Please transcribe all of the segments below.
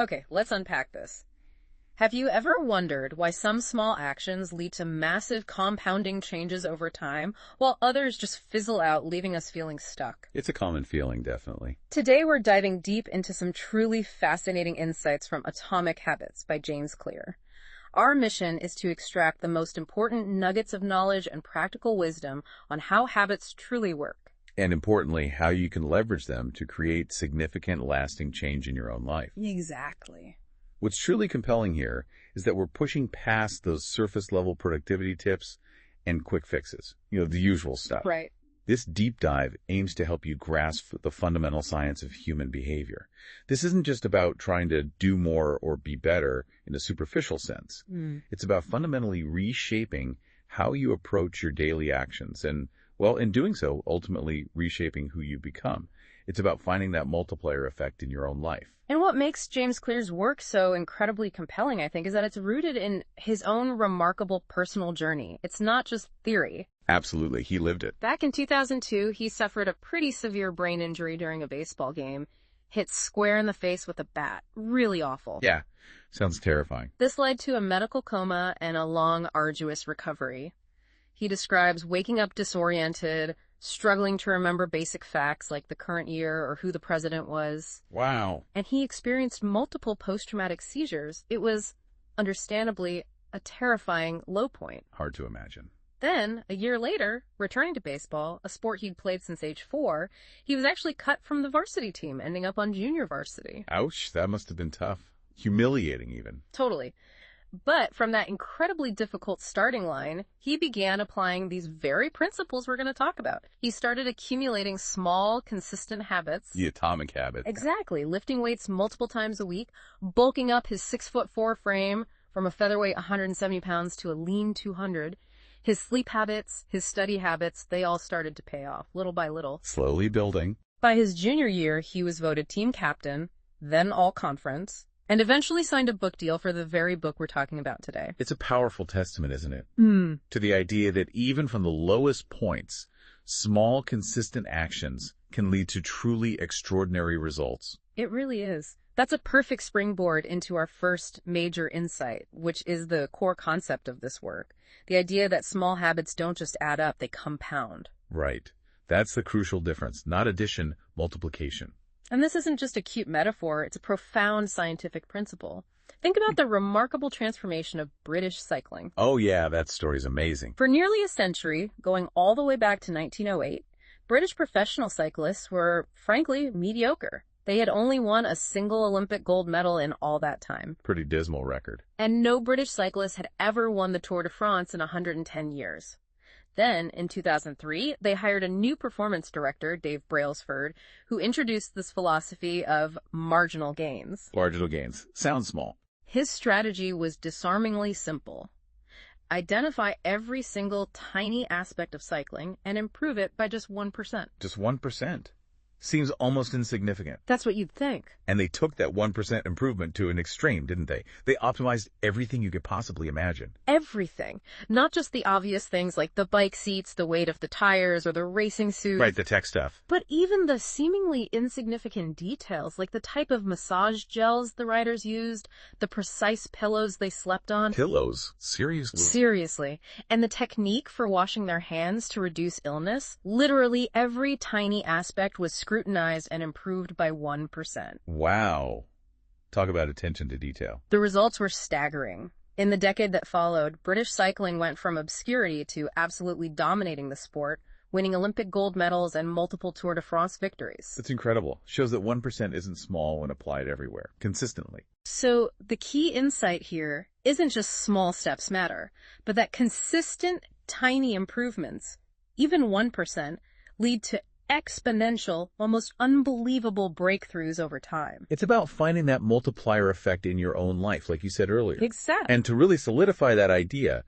Okay, let's unpack this. Have you ever wondered why some small actions lead to massive compounding changes over time, while others just fizzle out, leaving us feeling stuck? It's a common feeling, definitely. Today we're diving deep into some truly fascinating insights from Atomic Habits by James Clear. Our mission is to extract the most important nuggets of knowledge and practical wisdom on how habits truly work. And importantly, how you can leverage them to create significant, lasting change in your own life. Exactly. What's truly compelling here is that we're pushing past those surface-level productivity tips and quick fixes. The usual stuff. Right. This deep dive aims to help you grasp the fundamental science of human behavior. This isn't just about trying to do more or be better in a superficial sense. It's about fundamentally reshaping how you approach your daily actions and, well, in doing so, ultimately reshaping who you become. It's about finding that multiplier effect in your own life. And what makes James Clear's work so incredibly compelling, I think, is that it's rooted in his own remarkable personal journey. It's not just theory. Absolutely. He lived it. Back in 2002, he suffered a pretty severe brain injury during a baseball game, hit square in the face with a bat. Really awful. Yeah. Sounds terrifying. This led to a medical coma and a long, arduous recovery. He describes waking up disoriented, struggling to remember basic facts like the current year or who the president was. Wow. And he experienced multiple post-traumatic seizures. It was, understandably, a terrifying low point. Hard to imagine. Then, a year later, returning to baseball, a sport he'd played since age 4, he was actually cut from the varsity team, ending up on junior varsity. Ouch, that must have been tough. Humiliating, even. Totally. But from that incredibly difficult starting line, he began applying these very principles we're going to talk about. He started accumulating small, consistent habits. The atomic habit. Exactly. Lifting weights multiple times a week, bulking up his 6'4" frame from a featherweight 170 pounds to a lean 200. His sleep habits, his study habits, they all started to pay off, little by little. Slowly building. By his junior year, he was voted team captain, then all-conference, and eventually signed a book deal for the very book we're talking about today. It's a powerful testament, isn't it? To the idea that even from the lowest points, small, consistent actions can lead to truly extraordinary results. It really is. That's a perfect springboard into our first major insight, which is the core concept of this work. The idea that small habits don't just add up, they compound. Right. That's the crucial difference. Not addition, multiplication. And this isn't just a cute metaphor, it's a profound scientific principle. Think about the remarkable transformation of British cycling. Oh yeah, that story's amazing. For nearly a century, going all the way back to 1908, British professional cyclists were, frankly, mediocre. They had only won a single Olympic gold medal in all that time. Pretty dismal record. And no British cyclist had ever won the Tour de France in 110 years. Then, in 2003, they hired a new performance director, Dave Brailsford, who introduced this philosophy of marginal gains. Marginal gains. Sounds small. His strategy was disarmingly simple. Identify every single tiny aspect of cycling and improve it by just 1%. Just 1%. Seems almost insignificant. That's what you'd think. And they took that 1% improvement to an extreme, didn't they? They optimized everything you could possibly imagine. Everything. Not just the obvious things like the bike seats, the weight of the tires, or the racing suit. Right, the tech stuff. But even the seemingly insignificant details, like the type of massage gels the riders used, the precise pillows they slept on. Pillows? Seriously? Seriously. And the technique for washing their hands to reduce illness. Literally every tiny aspect was scrutinized and improved by 1%. Wow. Talk about attention to detail. The results were staggering. In the decade that followed, British cycling went from obscurity to absolutely dominating the sport, winning Olympic gold medals and multiple Tour de France victories. It's incredible. Shows that 1% isn't small when applied everywhere, consistently. So the key insight here isn't just small steps matter, but that consistent, tiny improvements, even 1%, lead to exponential, almost unbelievable breakthroughs over time. It's about finding that multiplier effect in your own life, like you said earlier. Exactly. And to really solidify that idea,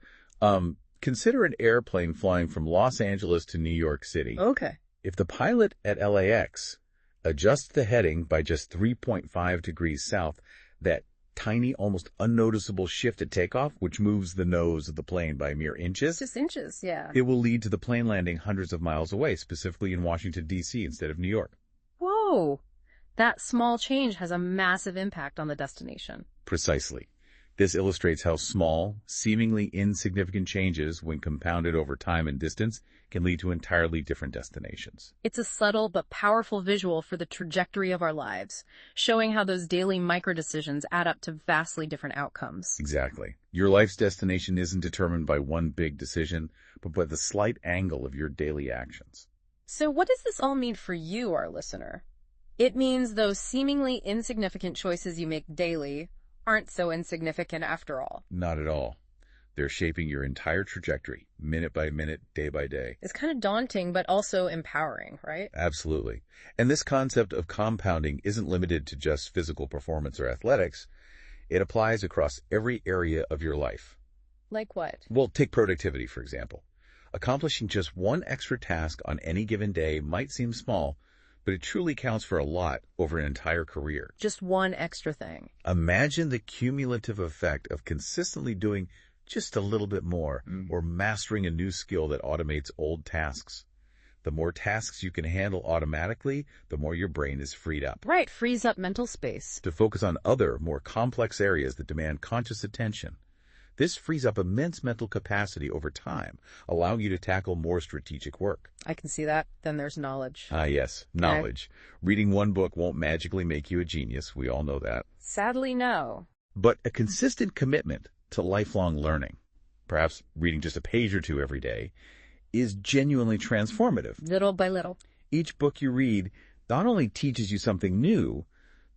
consider an airplane flying from Los Angeles to New York City. Okay. If the pilot at LAX adjusts the heading by just 3.5 degrees south, that tiny, almost unnoticeable shift at takeoff, which moves the nose of the plane by mere inches. Just inches, yeah. It will lead to the plane landing hundreds of miles away, specifically in Washington, D.C. instead of New York. Whoa. That small change has a massive impact on the destination. Precisely. This illustrates how small, seemingly insignificant changes, when compounded over time and distance, can lead to entirely different destinations. It's a subtle but powerful visual for the trajectory of our lives, showing how those daily micro-decisions add up to vastly different outcomes. Exactly. Your life's destination isn't determined by one big decision, but by the slight angle of your daily actions. So what does this all mean for you, our listener? It means those seemingly insignificant choices you make daily aren't so insignificant after all. Not at all. They're shaping your entire trajectory, minute by minute, day by day. It's kind of daunting, but also empowering, right? Absolutely. And this concept of compounding isn't limited to just physical performance or athletics. It applies across every area of your life. Like what? Well, take productivity, for example. Accomplishing just one extra task on any given day might seem small, but it truly counts for a lot over an entire career. Just one extra thing. Imagine the cumulative effect of consistently doing just a little bit more, or mastering a new skill that automates old tasks. The more tasks you can handle automatically, the more your brain is freed up. Right, frees up mental space. To focus on other, more complex areas that demand conscious attention. This frees up immense mental capacity over time, allowing you to tackle more strategic work. I can see that. Then there's knowledge. Ah, yes, knowledge. Reading one book won't magically make you a genius. We all know that. Sadly, no. But a consistent commitment to lifelong learning, perhaps reading just a page or two every day, is genuinely transformative. Little by little. Each book you read not only teaches you something new,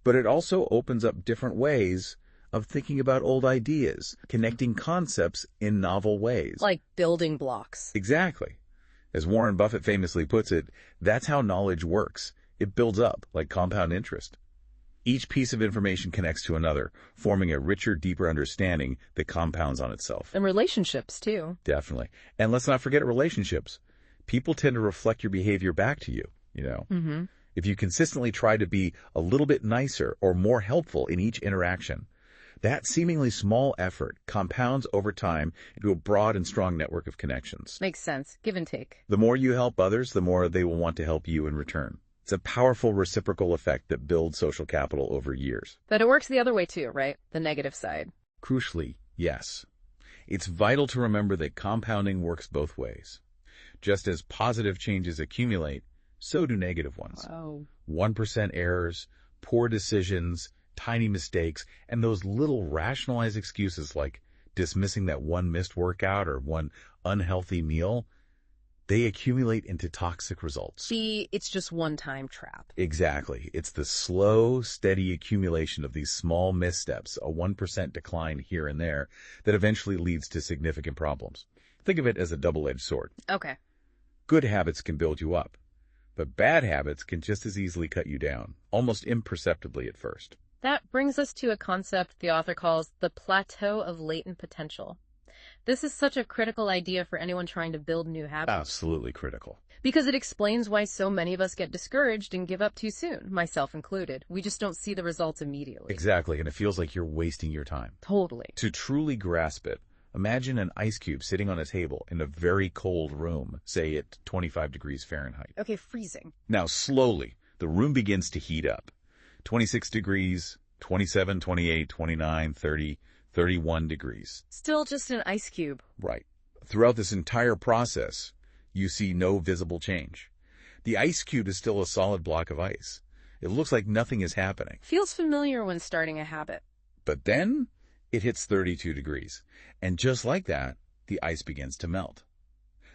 but it also opens up different ways of thinking about old ideas, connecting concepts in novel ways. Like building blocks. Exactly. As Warren Buffett famously puts it, that's how knowledge works. It builds up like compound interest. Each piece of information connects to another, forming a richer, deeper understanding that compounds on itself. And relationships, too. Definitely. And let's not forget relationships. People tend to reflect your behavior back to you, If you consistently try to be a little bit nicer or more helpful in each interaction, that seemingly small effort compounds over time into a broad and strong network of connections. Makes sense. Give and take. The more you help others, the more they will want to help you in return. It's a powerful reciprocal effect that builds social capital over years. But it works the other way too, right? The negative side. Crucially, yes. It's vital to remember that compounding works both ways. Just as positive changes accumulate, so do negative ones. Oh. 1% errors, poor decisions, tiny mistakes, and those little rationalized excuses like dismissing that one missed workout or one unhealthy meal, they accumulate into toxic results. See, it's just one-time trap. Exactly. It's the slow, steady accumulation of these small missteps, a 1% decline here and there, that eventually leads to significant problems. Think of it as a double-edged sword. Okay. Good habits can build you up, but bad habits can just as easily cut you down, almost imperceptibly at first. That brings us to a concept the author calls the plateau of latent potential. This is such a critical idea for anyone trying to build new habits. Absolutely critical. Because it explains why so many of us get discouraged and give up too soon, myself included. We just don't see the results immediately. Exactly, and it feels like you're wasting your time. Totally. To truly grasp it, imagine an ice cube sitting on a table in a very cold room, say at 25 degrees Fahrenheit. Okay, freezing. Now, slowly, the room begins to heat up. 26 degrees, 27, 28, 29, 30, 31 degrees. Still just an ice cube. Right. Throughout this entire process, you see no visible change. The ice cube is still a solid block of ice. It looks like nothing is happening. Feels familiar when starting a habit. But then it hits 32 degrees. And just like that, the ice begins to melt.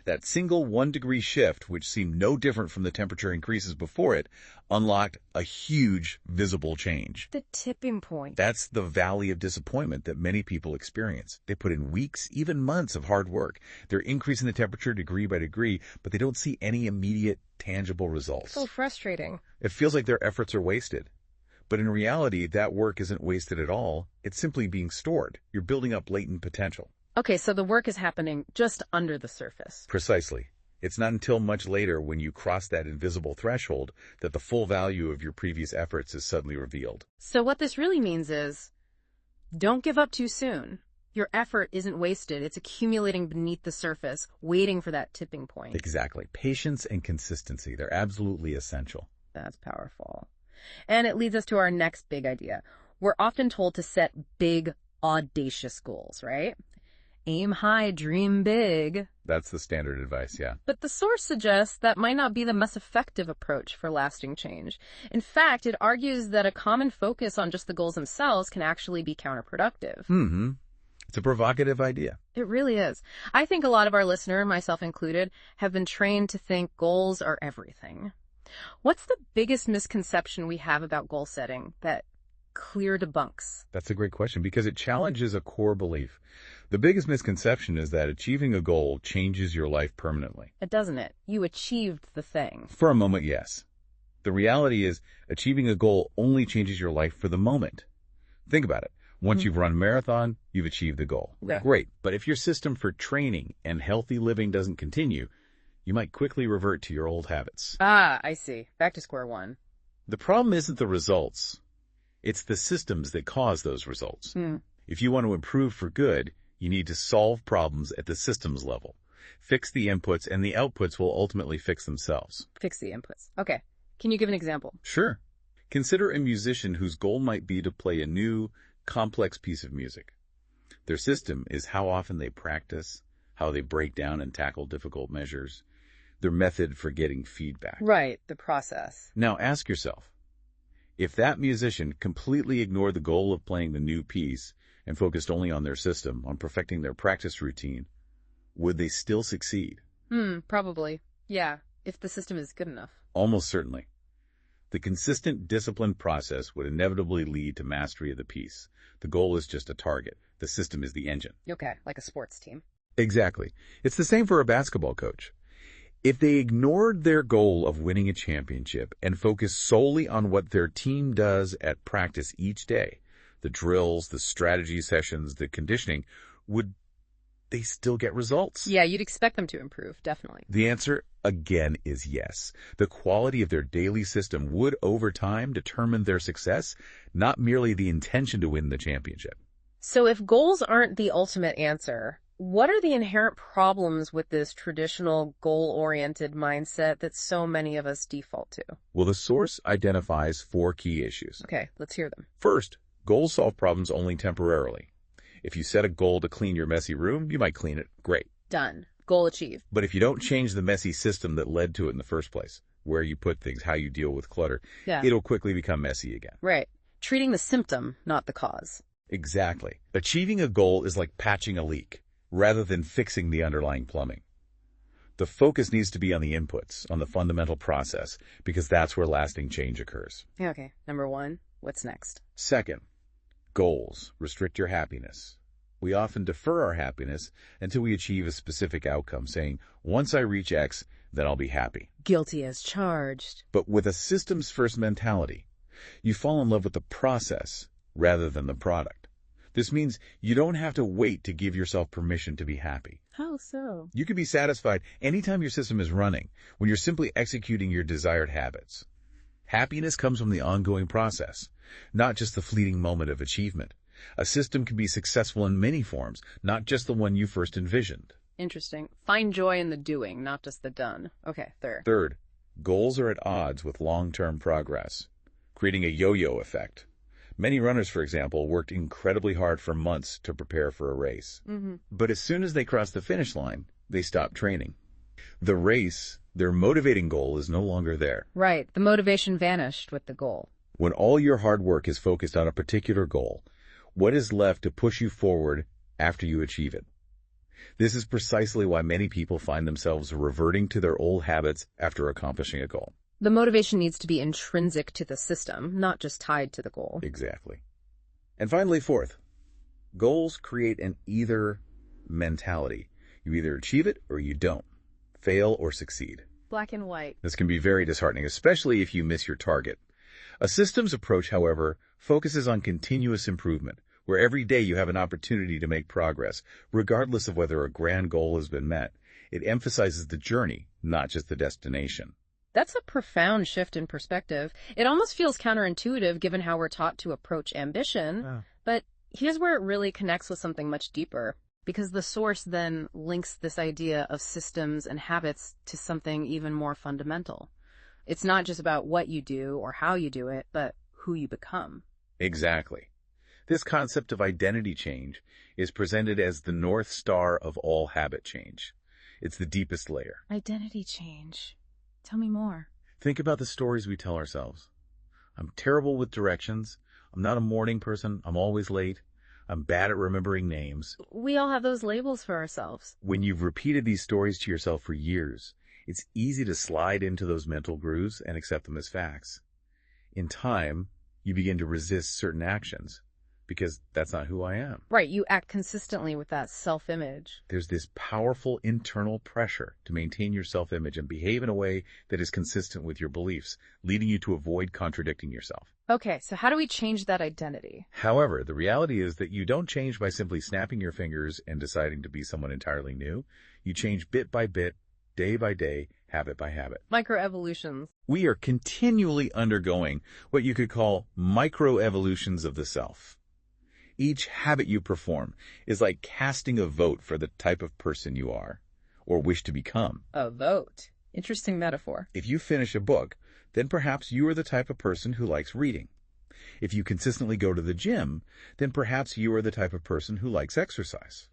That single 1-degree shift, which seemed no different from the temperature increases before it, unlocked a huge visible change. The tipping point. That's the valley of disappointment that many people experience. They put in weeks, even months of hard work. They're increasing the temperature degree by degree, but they don't see any immediate, tangible results. So frustrating. It feels like their efforts are wasted. But in reality, that work isn't wasted at all. It's simply being stored. You're building up latent potential. Okay, so the work is happening just under the surface. Precisely. It's not until much later, when you cross that invisible threshold, that the full value of your previous efforts is suddenly revealed. So what this really means is, don't give up too soon. Your effort isn't wasted. It's accumulating beneath the surface, waiting for that tipping point. Exactly. Patience and consistency, they're absolutely essential. That's powerful. And it leads us to our next big idea. We're often told to set big, audacious goals, right? Aim high, dream big. That's the standard advice, yeah. But the source suggests that might not be the most effective approach for lasting change. In fact, it argues that a common focus on just the goals themselves can actually be counterproductive. Mm-hmm. It's a provocative idea. It really is. I think a lot of our listeners, myself included, have been trained to think goals are everything. What's the biggest misconception we have about goal setting that Clear debunks? That's a great question because it challenges a core belief. The biggest misconception is that achieving a goal changes your life permanently. It doesn't it? You achieved the thing. For a moment, yes. The reality is achieving a goal only changes your life for the moment. Think about it. Once you've run a marathon, you've achieved the goal. Yeah. Great. But if your system for training and healthy living doesn't continue, you might quickly revert to your old habits. Ah, I see. Back to square one. The problem isn't the results. It's the systems that cause those results. If you want to improve for good, you need to solve problems at the systems level. Fix the inputs, and the outputs will ultimately fix themselves. Fix the inputs. Okay. Can you give an example? Sure. Consider a musician whose goal might be to play a new, complex piece of music. Their system is how often they practice, how they break down and tackle difficult measures, their method for getting feedback. Right, the process. Now ask yourself, if that musician completely ignored the goal of playing the new piece and focused only on their system, on perfecting their practice routine, would they still succeed? Probably. Yeah, if the system is good enough. Almost certainly. The consistent, disciplined process would inevitably lead to mastery of the piece. The goal is just a target. The system is the engine. Okay, like a sports team. Exactly. It's the same for a basketball coach. If they ignored their goal of winning a championship and focused solely on what their team does at practice each day, the drills, the strategy sessions, the conditioning, would they still get results? Yeah, you'd expect them to improve, definitely. The answer, again, is yes. The quality of their daily system would, over time, determine their success, not merely the intention to win the championship. So if goals aren't the ultimate answer, what are the inherent problems with this traditional goal-oriented mindset that so many of us default to? Well, the source identifies 4 key issues. Okay, let's hear them. First, goals solve problems only temporarily. If you set a goal to clean your messy room, you might clean it. Great. Done. Goal achieved. But if you don't change the messy system that led to it in the first place, where you put things, how you deal with clutter, it'll quickly become messy again. Right. Treating the symptom, not the cause. Exactly. Achieving a goal is like patching a leak, rather than fixing the underlying plumbing. The focus needs to be on the inputs, on the fundamental process, because that's where lasting change occurs. Okay, number 1, what's next? Second, goals restrict your happiness. We often defer our happiness until we achieve a specific outcome, saying, once I reach X, then I'll be happy. Guilty as charged. But with a systems-first mentality, you fall in love with the process rather than the product. This means you don't have to wait to give yourself permission to be happy. How so? You can be satisfied anytime your system is running, when you're simply executing your desired habits. Happiness comes from the ongoing process, not just the fleeting moment of achievement. A system can be successful in many forms, not just the one you first envisioned. Interesting. Find joy in the doing, not just the done. Okay, third. Third, goals are at odds with long-term progress, creating a yo-yo effect. Many runners, for example, worked incredibly hard for months to prepare for a race. But as soon as they crossed the finish line, they stopped training. The race, their motivating goal, is no longer there. Right. The motivation vanished with the goal. When all your hard work is focused on a particular goal, what is left to push you forward after you achieve it? This is precisely why many people find themselves reverting to their old habits after accomplishing a goal. The motivation needs to be intrinsic to the system, not just tied to the goal. Exactly. And finally, fourth, goals create an either mentality. You either achieve it or you don't. Fail or succeed. Black and white. This can be very disheartening, especially if you miss your target. A systems approach, however, focuses on continuous improvement, where every day you have an opportunity to make progress, regardless of whether a grand goal has been met. It emphasizes the journey, not just the destination. That's a profound shift in perspective. It almost feels counterintuitive given how we're taught to approach ambition. But here's where it really connects with something much deeper, because the source then links this idea of systems and habits to something even more fundamental. It's not just about what you do or how you do it, but who you become. Exactly. This concept of identity change is presented as the North Star of all habit change. It's the deepest layer. Identity change. Tell me more. Think about the stories we tell ourselves. I'm terrible with directions. I'm not a morning person. I'm always late. I'm bad at remembering names. We all have those labels for ourselves. When you've repeated these stories to yourself for years, it's easy to slide into those mental grooves and accept them as facts. In time, you begin to resist certain actions because that's not who I am. Right, you act consistently with that self-image. There's this powerful internal pressure to maintain your self-image and behave in a way that is consistent with your beliefs, leading you to avoid contradicting yourself. Okay, so how do we change that identity? However, the reality is that you don't change by simply snapping your fingers and deciding to be someone entirely new. You change bit by bit, day by day, habit by habit. Microevolutions. We are continually undergoing what you could call microevolutions of the self. Each habit you perform is like casting a vote for the type of person you are or wish to become. A vote. Interesting metaphor. If you finish a book, then perhaps you are the type of person who likes reading. If you consistently go to the gym, then perhaps you are the type of person who likes exercise.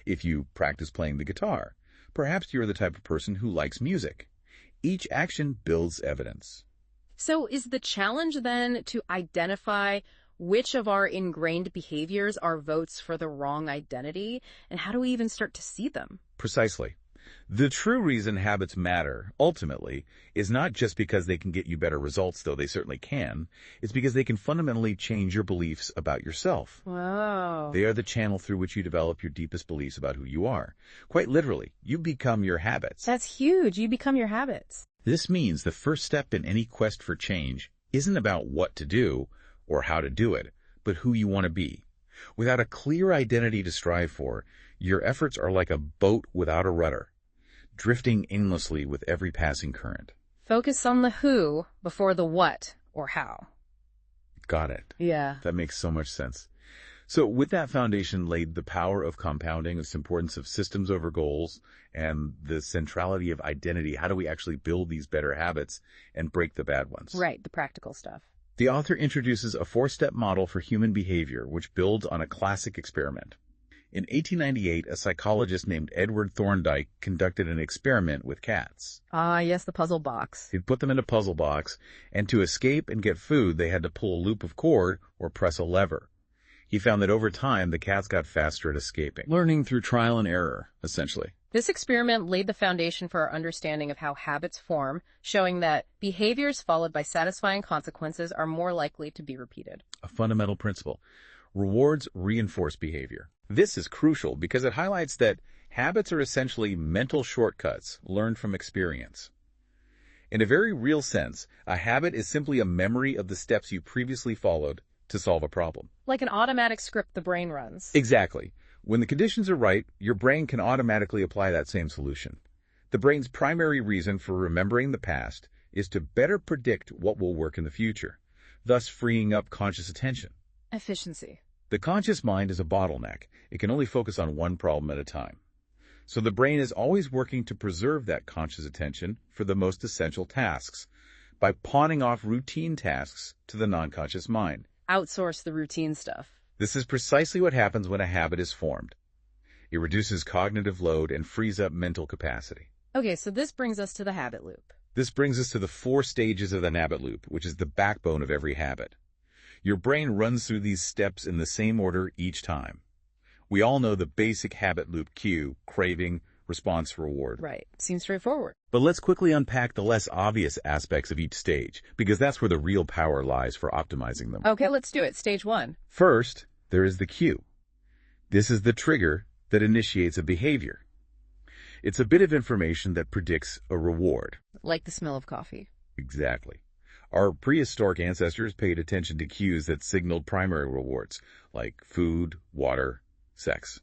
If you practice playing the guitar, perhaps you are the type of person who likes music. Each action builds evidence. So is the challenge then to identify which of our ingrained behaviors are votes for the wrong identity, and how do we even start to see them? Precisely. The true reason habits matter, ultimately, is not just because they can get you better results, though they certainly can. It's because they can fundamentally change your beliefs about yourself. Wow. They are the channel through which you develop your deepest beliefs about who you are. Quite literally, you become your habits. That's huge. You become your habits. This means the first step in any quest for change isn't about what to do or how to do it, but who you want to be. Without a clear identity to strive for, your efforts are like a boat without a rudder, drifting aimlessly with every passing current. Focus on the who before the what or how. Got it. Yeah. That makes so much sense. So with that foundation laid the power of compounding, its importance of systems over goals, and the centrality of identity. How do we actually build these better habits and break the bad ones? Right, the practical stuff. The author introduces a 4-step model for human behavior, which builds on a classic experiment. In 1898, a psychologist named Edward Thorndike conducted an experiment with cats. Ah, yes, the puzzle box. He'd put them in a puzzle box, and to escape and get food, they had to pull a loop of cord or press a lever. He found that over time, the cats got faster at escaping. Learning through trial and error, essentially. This experiment laid the foundation for our understanding of how habits form, showing that behaviors followed by satisfying consequences are more likely to be repeated. A fundamental principle. Rewards reinforce behavior. This is crucial because it highlights that habits are essentially mental shortcuts learned from experience. In a very real sense, a habit is simply a memory of the steps you previously followed to solve a problem. Like an automatic script the brain runs. Exactly. When the conditions are right, your brain can automatically apply that same solution. The brain's primary reason for remembering the past is to better predict what will work in the future, thus freeing up conscious attention. Efficiency. The conscious mind is a bottleneck. It can only focus on one problem at a time. So the brain is always working to preserve that conscious attention for the most essential tasks by pawning off routine tasks to the non-conscious mind. Outsource the routine stuff. This is precisely what happens when a habit is formed. It reduces cognitive load and frees up mental capacity. Okay, so this brings us to the habit loop. This brings us to the 4 stages of the habit loop, which is the backbone of every habit. Your brain runs through these steps in the same order each time. We all know the basic habit loop cue: craving, response, reward. Right. Seems straightforward. But let's quickly unpack the less obvious aspects of each stage, because that's where the real power lies for optimizing them. Okay, let's do it. Stage 1. First, there is the cue. This is the trigger that initiates a behavior. It's a bit of information that predicts a reward. Like the smell of coffee. Exactly. Our prehistoric ancestors paid attention to cues that signaled primary rewards, like food, water, sex.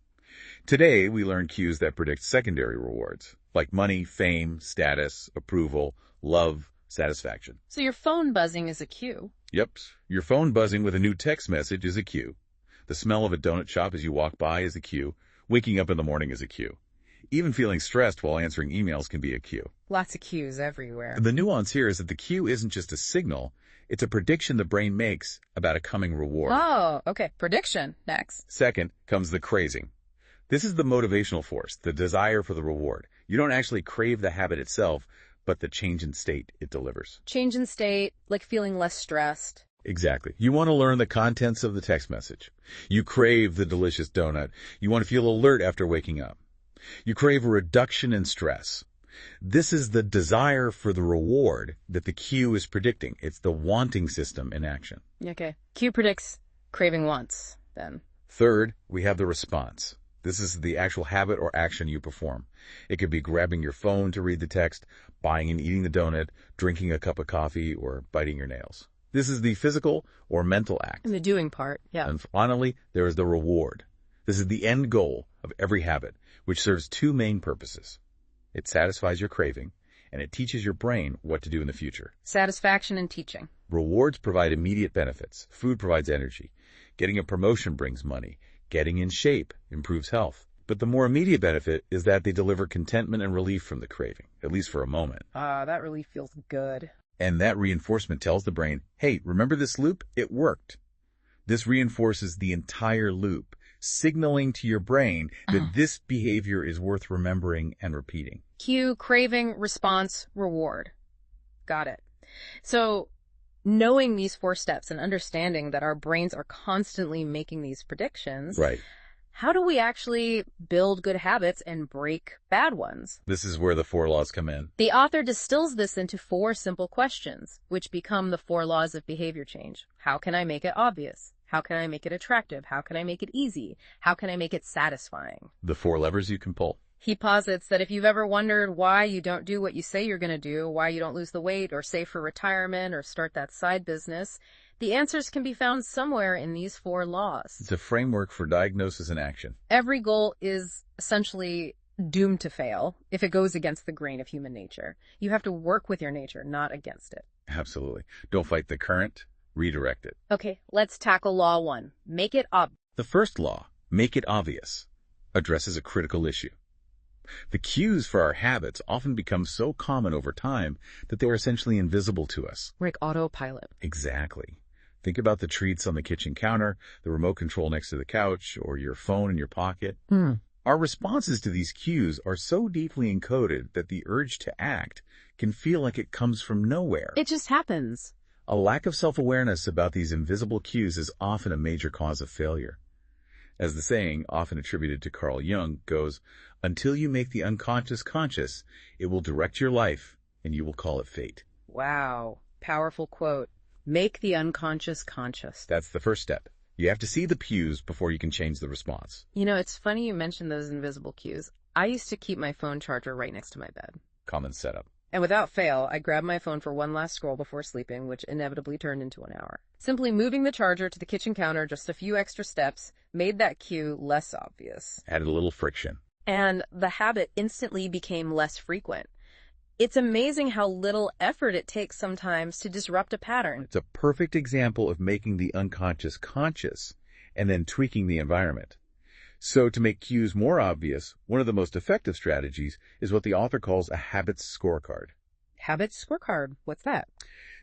Today, we learn cues that predict secondary rewards, like money, fame, status, approval, love, satisfaction. So your phone buzzing is a cue. Yep. Your phone buzzing with a new text message is a cue. The smell of a donut shop as you walk by is a cue. Waking up in the morning is a cue. Even feeling stressed while answering emails can be a cue. Lots of cues everywhere. The nuance here is that the cue isn't just a signal, it's a prediction the brain makes about a coming reward. Oh, okay. Prediction. Next. Second comes the craving. This is the motivational force, the desire for the reward. You don't actually crave the habit itself, but the change in state it delivers. Change in state, like feeling less stressed. Exactly. You want to learn the contents of the text message. You crave the delicious donut. You want to feel alert after waking up. You crave a reduction in stress. This is the desire for the reward that the cue is predicting. It's the wanting system in action. Okay. Cue predicts, craving wants, then. Third, we have the response. This is the actual habit or action you perform. It could be grabbing your phone to read the text, buying and eating the donut, drinking a cup of coffee, or biting your nails. This is the physical or mental act. And the doing part, yeah. And finally, there is the reward. This is the end goal of every habit, which serves two main purposes. It satisfies your craving, and it teaches your brain what to do in the future. Satisfaction and teaching. Rewards provide immediate benefits. Food provides energy. Getting a promotion brings money. Getting in shape improves health. But the more immediate benefit is that they deliver contentment and relief from the craving, at least for a moment. That relief feels good. And that reinforcement tells the brain, hey, remember this loop? It worked. This reinforces the entire loop, signaling to your brain that this behavior is worth remembering and repeating. Cue, craving, response, reward. Got it. So knowing these 4 steps and understanding that our brains are constantly making these predictions, Right. How do we actually build good habits and break bad ones? This is where the 4 laws come in. The author distills this into 4 simple questions, which become the 4 laws of behavior change. How can I make it obvious? How can I make it attractive? How can I make it easy? How can I make it satisfying? The 4 levers you can pull. He posits that if you've ever wondered why you don't do what you say you're going to do, why you don't lose the weight or save for retirement or start that side business, the answers can be found somewhere in these 4 laws. It's a framework for diagnosis and action. Every goal is essentially doomed to fail if it goes against the grain of human nature. You have to work with your nature, not against it. Absolutely. Don't fight the current, redirect it. Okay, let's tackle law 1. Make it obvious. The first law, make it obvious, addresses a critical issue. The cues for our habits often become so common over time that they are essentially invisible to us. Like autopilot. Exactly. Think about the treats on the kitchen counter, the remote control next to the couch, or your phone in your pocket. Our responses to these cues are so deeply encoded that the urge to act can feel like it comes from nowhere. It just happens. A lack of self-awareness about these invisible cues is often a major cause of failure. As the saying, often attributed to Carl Jung, goes, until you make the unconscious conscious, it will direct your life, and you will call it fate. Wow. Powerful quote. Make the unconscious conscious. That's the first step. You have to see the cues before you can change the response. You know, it's funny you mentioned those invisible cues. I used to keep my phone charger right next to my bed. Common setup. And without fail, I grabbed my phone for one last scroll before sleeping, which inevitably turned into an hour. Simply moving the charger to the kitchen counter just a few extra steps made that cue less obvious. Added a little friction. And the habit instantly became less frequent. It's amazing how little effort it takes sometimes to disrupt a pattern. It's a perfect example of making the unconscious conscious and then tweaking the environment. So to make cues more obvious, one of the most effective strategies is what the author calls a habits scorecard. Habits scorecard? What's that?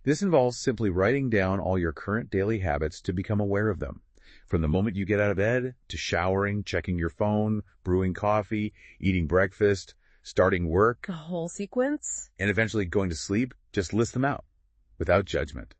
This involves simply writing down all your current daily habits to become aware of them. From the moment you get out of bed, to showering, checking your phone, brewing coffee, eating breakfast, starting work, The whole sequence? and eventually going to sleep, just list them out, without judgment.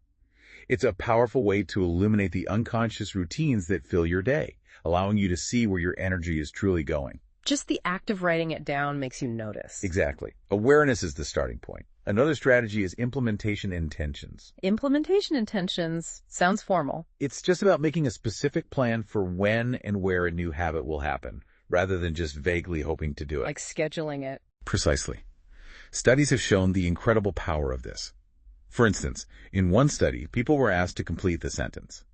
It's a powerful way to illuminate the unconscious routines that fill your day, allowing you to see where your energy is truly going. Just the act of writing it down makes you notice. Exactly. Awareness is the starting point. Another strategy is implementation intentions. Implementation intentions sounds formal. It's just about making a specific plan for when and where a new habit will happen, rather than just vaguely hoping to do it. Like scheduling it. Precisely. Studies have shown the incredible power of this. For instance, in one study, people were asked to complete the sentence.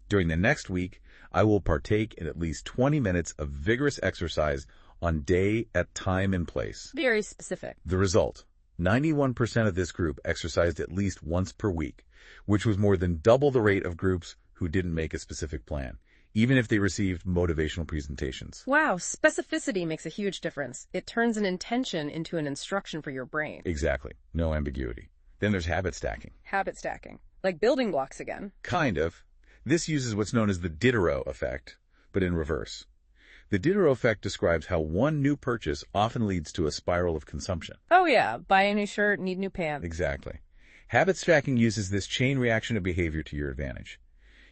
During the next week, I will partake in at least 20 minutes of vigorous exercise on day, at time, and place. Very specific. The result, 91% of this group exercised at least once per week, which was more than double the rate of groups who didn't make a specific plan, even if they received motivational presentations. Wow, specificity makes a huge difference. It turns an intention into an instruction for your brain. Exactly. No ambiguity. Then there's habit stacking. Habit stacking. Like building blocks again. Kind of. This uses what's known as the Diderot effect, but in reverse. The Diderot effect describes how one new purchase often leads to a spiral of consumption. Oh yeah, buy a new shirt, need new pants. Exactly. Habit stacking uses this chain reaction of behavior to your advantage.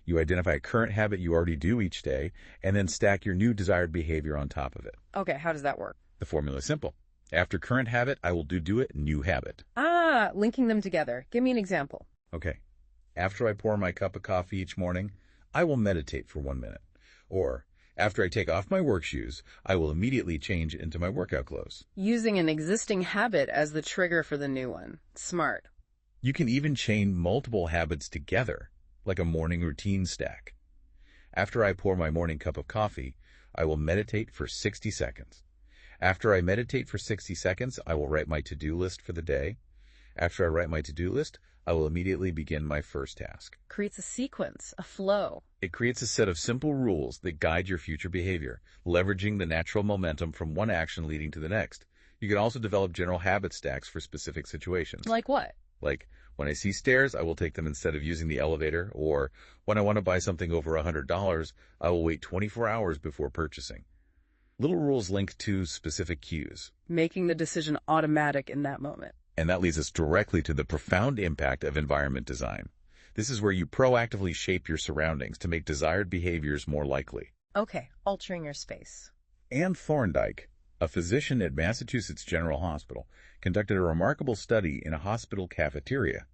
You identify a current habit you already do each day, and then stack your new desired behavior on top of it. Okay, how does that work? The formula is simple. After current habit, I will do it, new habit. Ah, linking them together. Give me an example. Okay. After I pour my cup of coffee each morning, I will meditate for 1 minute. Or, after I take off my work shoes, I will immediately change into my workout clothes. Using an existing habit as the trigger for the new one. Smart. You can even chain multiple habits together, like a morning routine stack. After I pour my morning cup of coffee, I will meditate for 60 seconds. After I meditate for 60 seconds, I will write my to-do list for the day. After I write my to-do list, I will immediately begin my first task. Creates a sequence, a flow. It creates a set of simple rules that guide your future behavior, leveraging the natural momentum from one action leading to the next. You can also develop general habit stacks for specific situations. Like what? Like, when I see stairs, I will take them instead of using the elevator, or when I want to buy something over $100, I will wait 24 hours before purchasing. Little rules link to specific cues. Making the decision automatic in that moment. And that leads us directly to the profound impact of environment design. This is where you proactively shape your surroundings to make desired behaviors more likely. Okay, altering your space. Anne Thorndike, a physician at Massachusetts General Hospital, conducted a remarkable study in a hospital cafeteria.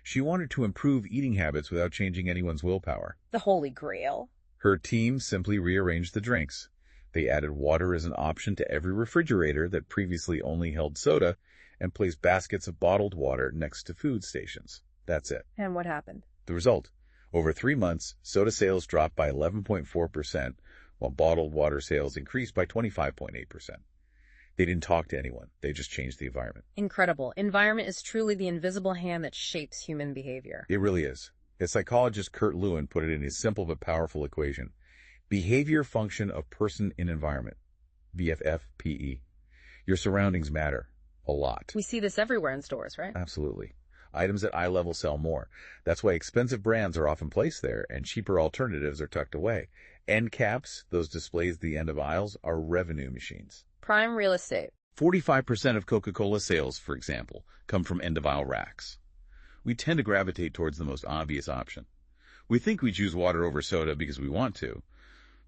She wanted to improve eating habits without changing anyone's willpower. The Holy Grail. Her team simply rearranged the drinks. They added water as an option to every refrigerator that previously only held soda, and placed baskets of bottled water next to food stations. That's it. And what happened? The result: over 3 months, soda sales dropped by 11.4%, while bottled water sales increased by 25.8%. They didn't talk to anyone. They just changed the environment. Incredible. Environment is truly the invisible hand that shapes human behavior. It really is. As psychologist Kurt Lewin put it in his simple but powerful equation, behavior function of person in environment, BFFPE. Your surroundings matter. A lot. We see this everywhere in stores, right? Absolutely. Items at eye level sell more. That's why expensive brands are often placed there and cheaper alternatives are tucked away. End caps, those displays at the end of aisles, are revenue machines. Prime real estate. 45% of Coca-Cola sales, for example, come from end-of-aisle racks. We tend to gravitate towards the most obvious option. We think we choose water over soda because we want to,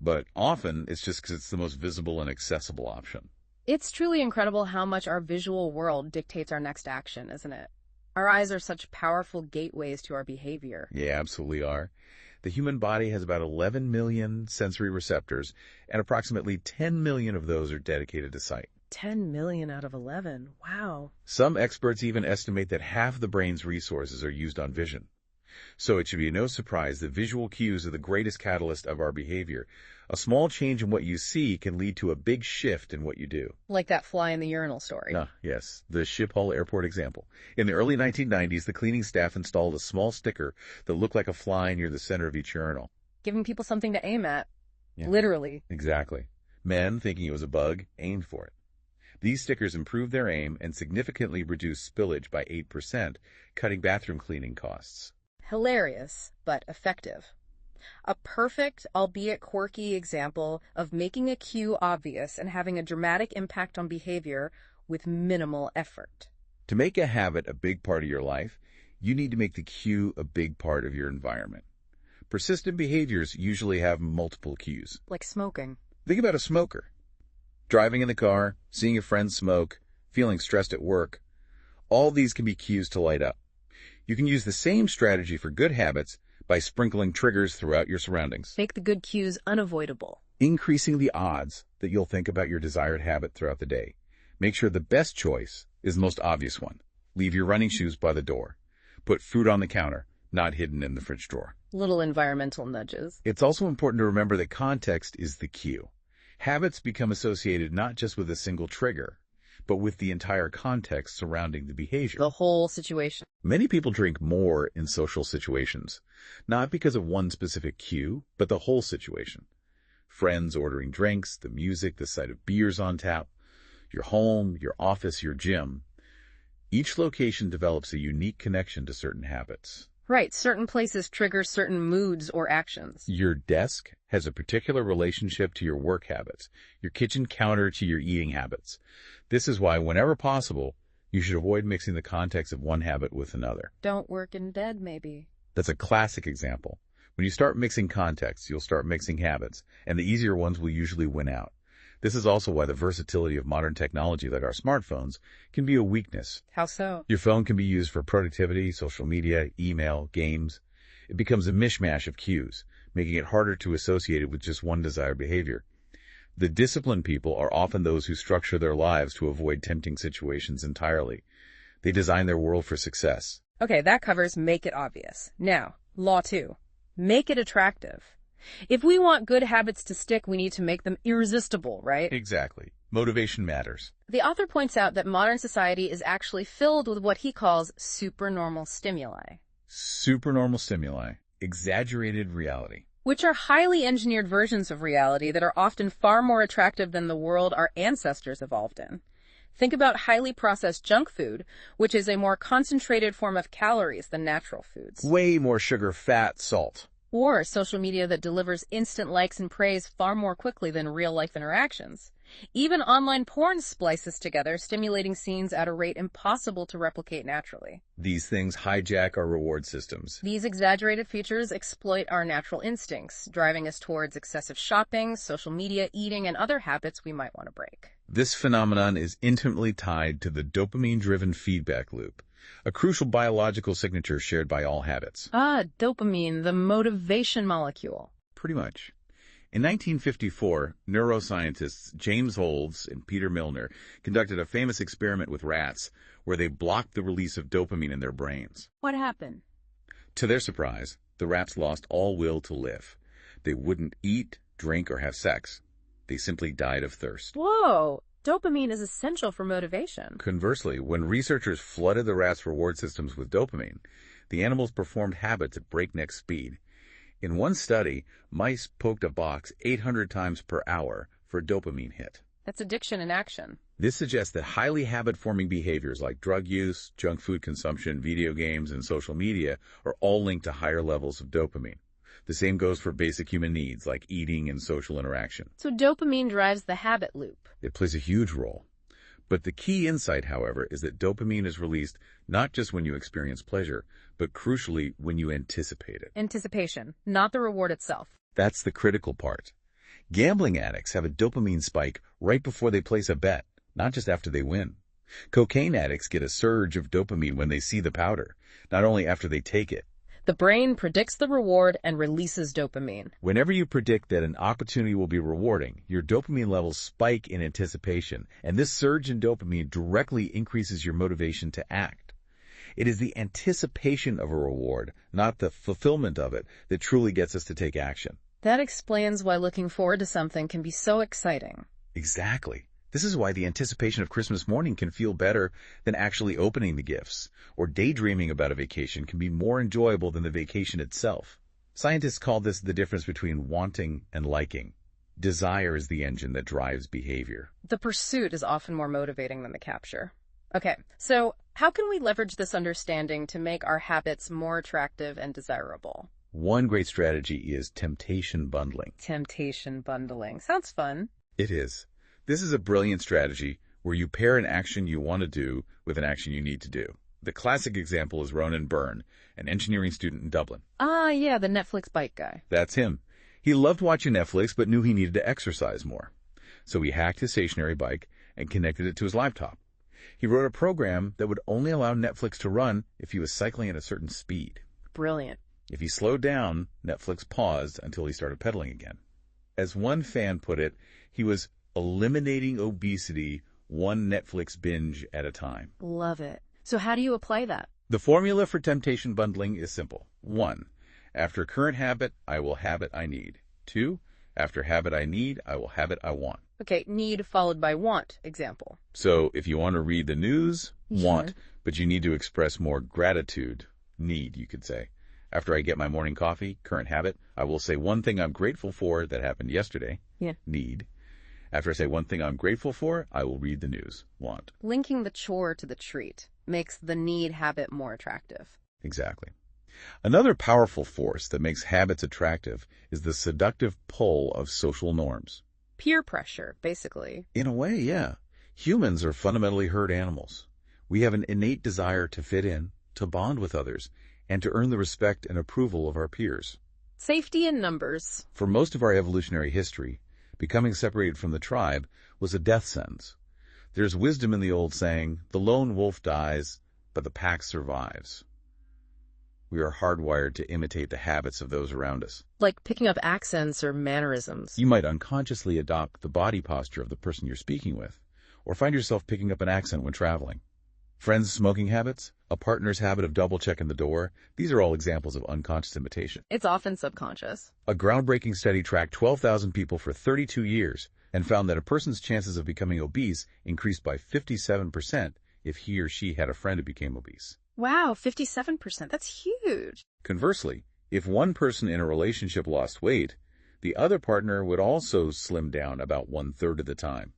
but often it's just because it's the most visible and accessible option. It's truly incredible how much our visual world dictates our next action, isn't it? Our eyes are such powerful gateways to our behavior. Yeah, absolutely are. The human body has about 11 million sensory receptors, and approximately 10 million of those are dedicated to sight. 10 million out of 11. Wow. Some experts even estimate that half the brain's resources are used on vision. So it should be no surprise that visual cues are the greatest catalyst of our behavior. A small change in what you see can lead to a big shift in what you do. Like that fly in the urinal story. Yes, the Schiphol Airport example. In the early 1990s, the cleaning staff installed a small sticker that looked like a fly near the center of each urinal. Giving people something to aim at. Yeah. Literally. Exactly. Men, thinking it was a bug, aimed for it. These stickers improved their aim and significantly reduced spillage by 8%, cutting bathroom cleaning costs. Hilarious, but effective. A perfect, albeit quirky, example of making a cue obvious and having a dramatic impact on behavior with minimal effort. To make a habit a big part of your life, you need to make the cue a big part of your environment. Persistent behaviors usually have multiple cues. Like smoking. Think about a smoker. Driving in the car, seeing a friend smoke, feeling stressed at work. All these can be cues to light up. You can use the same strategy for good habits by sprinkling triggers throughout your surroundings. Make the good cues unavoidable. Increasing the odds that you'll think about your desired habit throughout the day. Make sure the best choice is the most obvious one. Leave your running shoes by the door. Put food on the counter, not hidden in the fridge drawer. Little environmental nudges. It's also important to remember that context is the cue. Habits become associated not just with a single trigger, but with the entire context surrounding the behavior. The whole situation. Many people drink more in social situations, not because of one specific cue, but the whole situation. Friends ordering drinks, the music, the sight of beers on tap, your home, your office, your gym. Each location develops a unique connection to certain habits. Right, certain places trigger certain moods or actions. Your desk has a particular relationship to your work habits, your kitchen counter to your eating habits. This is why, whenever possible, you should avoid mixing the context of one habit with another. Don't work in bed, maybe. That's a classic example. When you start mixing contexts, you'll start mixing habits, and the easier ones will usually win out. This is also why the versatility of modern technology like our smartphones can be a weakness. How so? Your phone can be used for productivity, social media, email, games. It becomes a mishmash of cues, making it harder to associate it with just one desired behavior. The disciplined people are often those who structure their lives to avoid tempting situations entirely. They design their world for success. Okay, that covers make it obvious. Now, law 2. Make it attractive. If we want good habits to stick, we need to make them irresistible, right? Exactly. Motivation matters. The author points out that modern society is actually filled with what he calls supernormal stimuli. Supernormal stimuli. Exaggerated reality. Which are highly engineered versions of reality that are often far more attractive than the world our ancestors evolved in. Think about highly processed junk food, which is a more concentrated form of calories than natural foods. Way more sugar, fat, salt. Or social media that delivers instant likes and praise far more quickly than real-life interactions. Even online porn splices together, stimulating scenes at a rate impossible to replicate naturally. These things hijack our reward systems. These exaggerated features exploit our natural instincts, driving us towards excessive shopping, social media, eating, and other habits we might want to break. This phenomenon is intimately tied to the dopamine-driven feedback loop, a crucial biological signature shared by all habits. Dopamine, the motivation molecule. Pretty much. In 1954, neuroscientists James Olds and Peter Milner conducted a famous experiment with rats where they blocked the release of dopamine in their brains. What happened? To their surprise, the rats lost all will to live. They wouldn't eat, drink, or have sex. They simply died of thirst. Whoa! Dopamine is essential for motivation. Conversely, when researchers flooded the rats' reward systems with dopamine, the animals performed habits at breakneck speed. In one study, mice poked a box 800 times per hour for a dopamine hit. That's addiction in action. This suggests that highly habit-forming behaviors like drug use, junk food consumption, video games, and social media are all linked to higher levels of dopamine. The same goes for basic human needs like eating and social interaction. So dopamine drives the habit loop. It plays a huge role. But the key insight, however, is that dopamine is released not just when you experience pleasure, but crucially when you anticipate it. Anticipation, not the reward itself. That's the critical part. Gambling addicts have a dopamine spike right before they place a bet, not just after they win. Cocaine addicts get a surge of dopamine when they see the powder, not only after they take it. The brain predicts the reward and releases dopamine. Whenever you predict that an opportunity will be rewarding, your dopamine levels spike in anticipation, and this surge in dopamine directly increases your motivation to act. It is the anticipation of a reward, not the fulfillment of it, that truly gets us to take action. That explains why looking forward to something can be so exciting. Exactly. This is why the anticipation of Christmas morning can feel better than actually opening the gifts, or daydreaming about a vacation can be more enjoyable than the vacation itself. Scientists call this the difference between wanting and liking. Desire is the engine that drives behavior. The pursuit is often more motivating than the capture. Okay, so how can we leverage this understanding to make our habits more attractive and desirable? One great strategy is temptation bundling. Temptation bundling. Sounds fun. It is. This is a brilliant strategy where you pair an action you want to do with an action you need to do. The classic example is Ronan Byrne, an engineering student in Dublin. Yeah, the Netflix bike guy. That's him. He loved watching Netflix but knew he needed to exercise more. So he hacked his stationary bike and connected it to his laptop. He wrote a program that would only allow Netflix to run if he was cycling at a certain speed. Brilliant. If he slowed down, Netflix paused until he started pedaling again. As one fan put it, he was eliminating obesity one Netflix binge at a time. Love it. So how do you apply that? The formula for temptation bundling is simple. 1. After current habit, I will habit I need. 2. After habit I need, I will habit I want. Okay, need followed by want example. So if you want to read the news, want, but you need to express more gratitude, need, you could say. After I get my morning coffee, current habit, I will say one thing I'm grateful for that happened yesterday, need. After I say one thing I'm grateful for, I will read the news, want. Linking the chore to the treat makes the need habit more attractive. Exactly. Another powerful force that makes habits attractive is the seductive pull of social norms. Peer pressure, basically. In a way, yeah. Humans are fundamentally herd animals. We have an innate desire to fit in, to bond with others, and to earn the respect and approval of our peers. Safety in numbers. For most of our evolutionary history, becoming separated from the tribe was a death sentence. There's wisdom in the old saying, the lone wolf dies, but the pack survives. We are hardwired to imitate the habits of those around us. Like picking up accents or mannerisms. You might unconsciously adopt the body posture of the person you're speaking with, or find yourself picking up an accent when traveling. Friends' smoking habits, a partner's habit of double-checking the door, these are all examples of unconscious imitation. It's often subconscious. A groundbreaking study tracked 12,000 people for 32 years and found that a person's chances of becoming obese increased by 57% if he or she had a friend who became obese. Wow, 57%. That's huge. Conversely, if one person in a relationship lost weight, the other partner would also slim down about 1/3 of the time.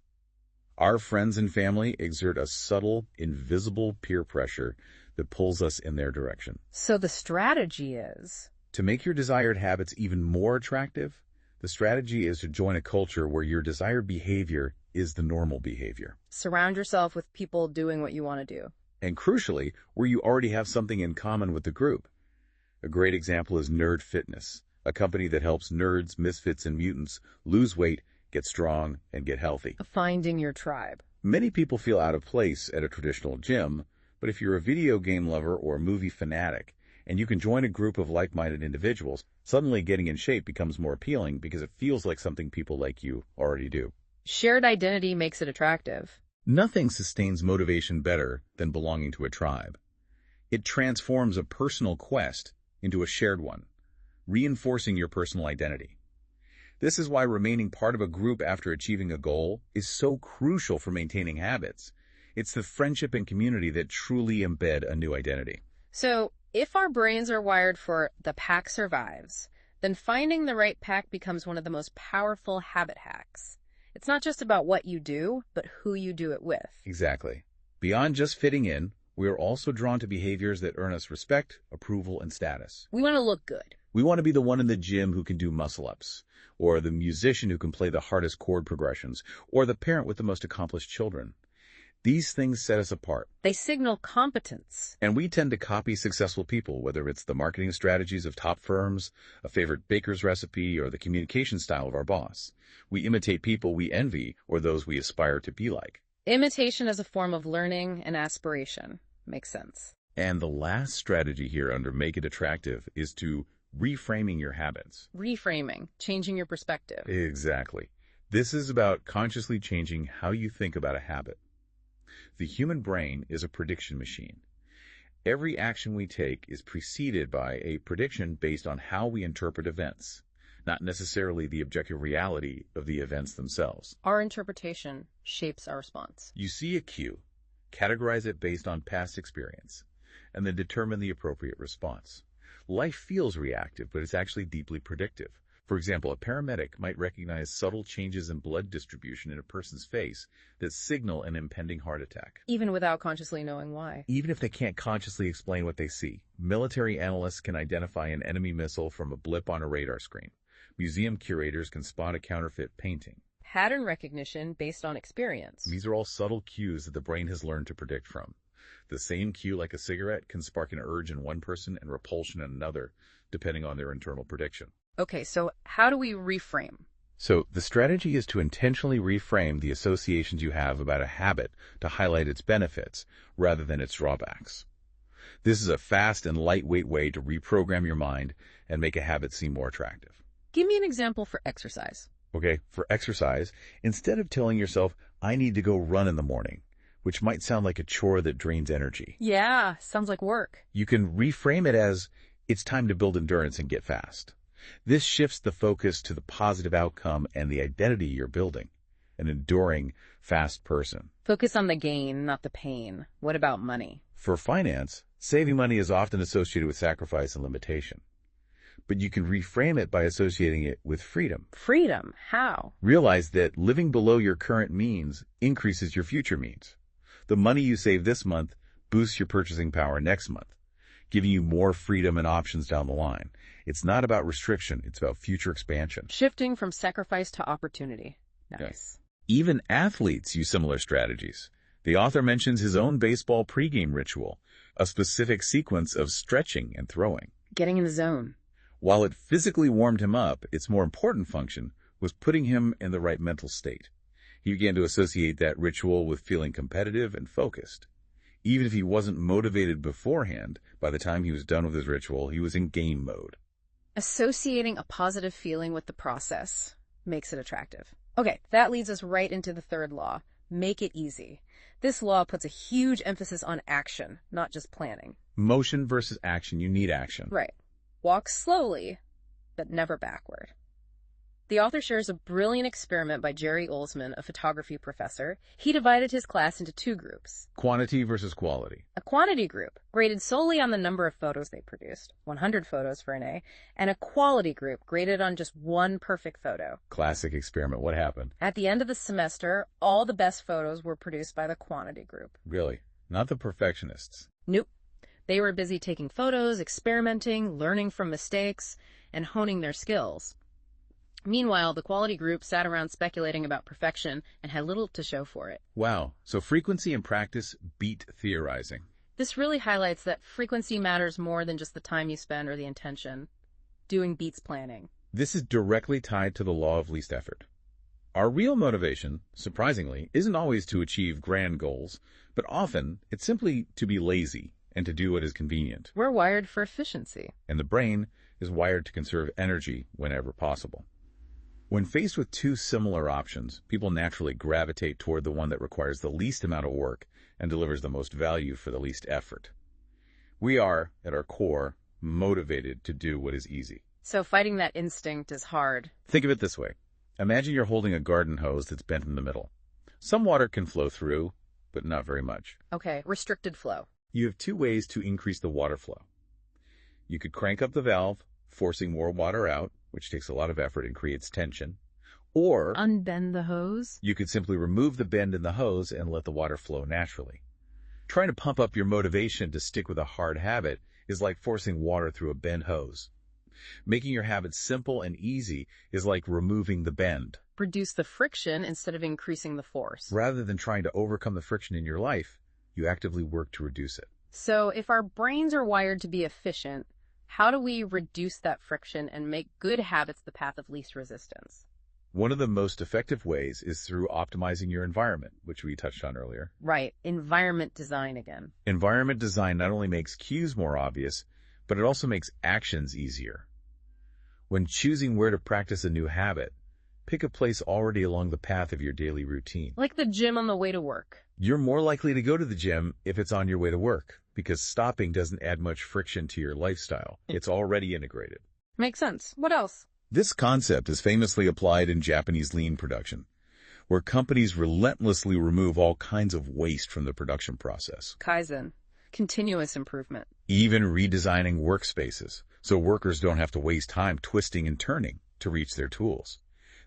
Our friends and family exert a subtle, invisible peer pressure that pulls us in their direction. So the strategy is? To make your desired habits even more attractive, the strategy is to join a culture where your desired behavior is the normal behavior. Surround yourself with people doing what you want to do. And crucially, where you already have something in common with the group. A great example is Nerd Fitness, a company that helps nerds, misfits, and mutants lose weight, get strong, and get healthy. Finding your tribe. Many people feel out of place at a traditional gym, but if you're a video game lover or a movie fanatic, and you can join a group of like-minded individuals, suddenly getting in shape becomes more appealing because it feels like something people like you already do. Shared identity makes it attractive. Nothing sustains motivation better than belonging to a tribe. It transforms a personal quest into a shared one, reinforcing your personal identity. This is why remaining part of a group after achieving a goal is so crucial for maintaining habits. It's the friendship and community that truly embed a new identity. So, if our brains are wired for the pack survives, then finding the right pack becomes one of the most powerful habit hacks. It's not just about what you do, but who you do it with. Exactly. Beyond just fitting in, we are also drawn to behaviors that earn us respect, approval, and status. We want to look good. We want to be the one in the gym who can do muscle-ups, or the musician who can play the hardest chord progressions, or the parent with the most accomplished children. These things set us apart. They signal competence. And we tend to copy successful people, whether it's the marketing strategies of top firms, a favorite baker's recipe, or the communication style of our boss. We imitate people we envy or those we aspire to be like. Imitation as a form of learning and aspiration. Makes sense. And the last strategy here under Make It Attractive is to reframing your habits. Reframing, changing your perspective. Exactly. This is about consciously changing how you think about a habit. The human brain is a prediction machine. Every action we take is preceded by a prediction based on how we interpret events, not necessarily the objective reality of the events themselves. Our interpretation shapes our response. You see a cue, categorize it based on past experience, and then determine the appropriate response. Life feels reactive, but it's actually deeply predictive. For example, a paramedic might recognize subtle changes in blood distribution in a person's face that signal an impending heart attack. Even without consciously knowing why. Even if they can't consciously explain what they see, military analysts can identify an enemy missile from a blip on a radar screen. Museum curators can spot a counterfeit painting. Pattern recognition based on experience. These are all subtle cues that the brain has learned to predict from. The same cue, like a cigarette, can spark an urge in one person and repulsion in another, depending on their internal prediction. Okay, so how do we reframe? So the strategy is to intentionally reframe the associations you have about a habit to highlight its benefits rather than its drawbacks. This is a fast and lightweight way to reprogram your mind and make a habit seem more attractive. Give me an example for exercise. Okay, for exercise, instead of telling yourself, I need to go run in the morning, which might sound like a chore that drains energy. Yeah, sounds like work. You can reframe it as, it's time to build endurance and get fast. This shifts the focus to the positive outcome and the identity you're building, an enduring, fast person. Focus on the gain, not the pain. What about money? For finance, saving money is often associated with sacrifice and limitation. But you can reframe it by associating it with freedom. Freedom? How? Realize that living below your current means increases your future means. The money you save this month boosts your purchasing power next month, giving you more freedom and options down the line. It's not about restriction, it's about future expansion. Shifting from sacrifice to opportunity. Nice. Even athletes use similar strategies. The author mentions his own baseball pregame ritual, a specific sequence of stretching and throwing. Getting in the zone. While it physically warmed him up, its more important function was putting him in the right mental state. He began to associate that ritual with feeling competitive and focused. Even if he wasn't motivated beforehand, by the time he was done with his ritual, he was in game mode. Associating a positive feeling with the process makes it attractive. Okay, that leads us right into the third law. Make it easy. This law puts a huge emphasis on action, not just planning. Motion versus action. You need action. Right. Walk slowly, but never backward. The author shares a brilliant experiment by Jerry Olsman, a photography professor. He divided his class into two groups. Quantity versus quality. A quantity group, graded solely on the number of photos they produced, 100 photos for an A, and a quality group, graded on just one perfect photo. Classic experiment. What happened? At the end of the semester, all the best photos were produced by the quantity group. Really? Not the perfectionists? Nope. They were busy taking photos, experimenting, learning from mistakes, and honing their skills. Meanwhile, the quality group sat around speculating about perfection and had little to show for it. Wow. So frequency and practice beat theorizing. This really highlights that frequency matters more than just the time you spend or the intention. Doing beats planning. This is directly tied to the law of least effort. Our real motivation, surprisingly, isn't always to achieve grand goals, but often it's simply to be lazy and to do what is convenient. We're wired for efficiency. And the brain is wired to conserve energy whenever possible. When faced with two similar options, people naturally gravitate toward the one that requires the least amount of work and delivers the most value for the least effort. We are, at our core, motivated to do what is easy. So fighting that instinct is hard. Think of it this way. Imagine you're holding a garden hose that's bent in the middle. Some water can flow through, but not very much. Okay, restricted flow. You have two ways to increase the water flow. You could crank up the valve, forcing more water out, which takes a lot of effort and creates tension. Or unbend the hose. You could simply remove the bend in the hose and let the water flow naturally. Trying to pump up your motivation to stick with a hard habit is like forcing water through a bent hose. Making your habit simple and easy is like removing the bend. Reduce the friction instead of increasing the force. Rather than trying to overcome the friction in your life, you actively work to reduce it. So if our brains are wired to be efficient, how do we reduce that friction and make good habits the path of least resistance? One of the most effective ways is through optimizing your environment, which we touched on earlier. Right. Environment design again. Environment design not only makes cues more obvious, but it also makes actions easier. When choosing where to practice a new habit, pick a place already along the path of your daily routine. Like the gym on the way to work. You're more likely to go to the gym if it's on your way to work, because stopping doesn't add much friction to your lifestyle. It's already integrated. Makes sense. What else? This concept is famously applied in Japanese lean production, where companies relentlessly remove all kinds of waste from the production process. Kaizen. Continuous improvement. Even redesigning workspaces, so workers don't have to waste time twisting and turning to reach their tools.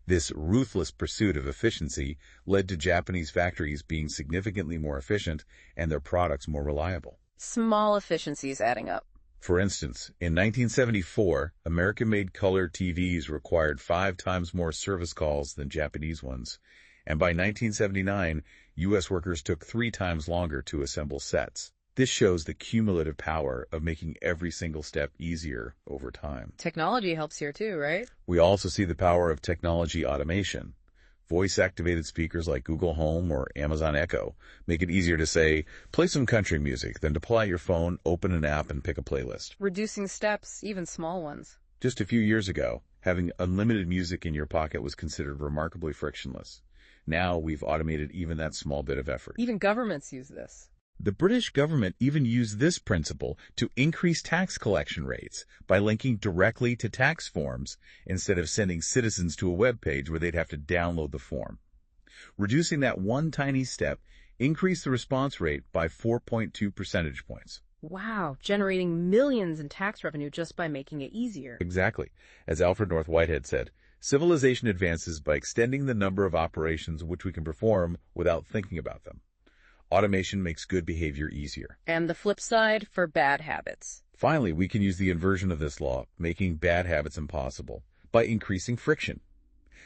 This ruthless pursuit of efficiency led to Japanese factories being significantly more efficient and their products more reliable. Small efficiencies adding up. For instance, in 1974, American-made color TVs required 5 times more service calls than Japanese ones, and by 1979, U.S. workers took 3 times longer to assemble sets. This shows the cumulative power of making every single step easier over time. Technology helps here too, right? We also see the power of technology automation. Voice-activated speakers like Google Home or Amazon Echo make it easier to say, play some country music, than to pull out your phone, open an app, and pick a playlist. Reducing steps, even small ones. Just a few years ago, having unlimited music in your pocket was considered remarkably frictionless. Now we've automated even that small bit of effort. Even governments use this. The British government even used this principle to increase tax collection rates by linking directly to tax forms instead of sending citizens to a web page where they'd have to download the form. Reducing that one tiny step increased the response rate by 4.2 percentage points. Wow, generating millions in tax revenue just by making it easier. Exactly. As Alfred North Whitehead said, civilization advances by extending the number of operations which we can perform without thinking about them. Automation makes good behavior easier. And the flip side for bad habits. Finally, we can use the inversion of this law, making bad habits impossible, by increasing friction.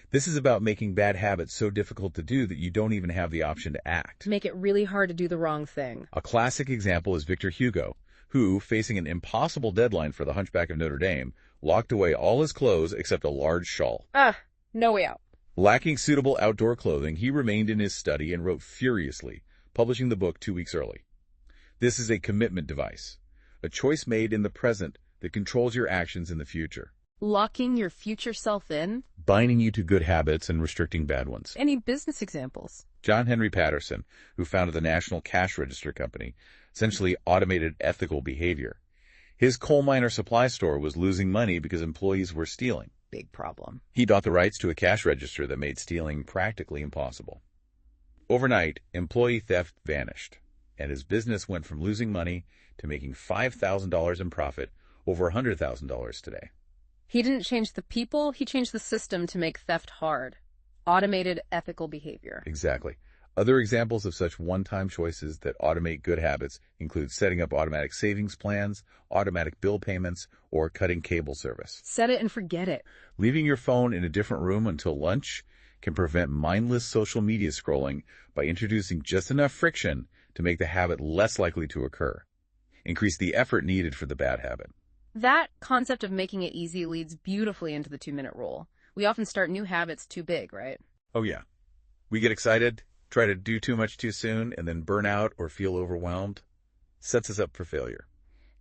This is about making bad habits so difficult to do that you don't even have the option to act. Make it really hard to do the wrong thing. A classic example is Victor Hugo, who, facing an impossible deadline for The Hunchback of Notre Dame, locked away all his clothes except a large shawl. No way out. Lacking suitable outdoor clothing, he remained in his study and wrote furiously, publishing the book 2 weeks early. This is a commitment device, a choice made in the present that controls your actions in the future. Locking your future self in? Binding you to good habits and restricting bad ones. Any business examples? John Henry Patterson, who founded the National Cash Register Company, essentially automated ethical behavior. His coal miner supply store was losing money because employees were stealing. Big problem. He bought the rights to a cash register that made stealing practically impossible. Overnight, employee theft vanished, and his business went from losing money to making $5,000 in profit, over $100,000 today. He didn't change the people, he changed the system to make theft hard. Automated ethical behavior. Exactly. Other examples of such one-time choices that automate good habits include setting up automatic savings plans, automatic bill payments, or cutting cable service. Set it and forget it. Leaving your phone in a different room until lunch can prevent mindless social media scrolling by introducing just enough friction to make the habit less likely to occur. Increase the effort needed for the bad habit. That concept of making it easy leads beautifully into the 2-minute rule. We often start new habits too big, right? Oh yeah. We get excited, try to do too much too soon, and then burn out or feel overwhelmed. Sets us up for failure.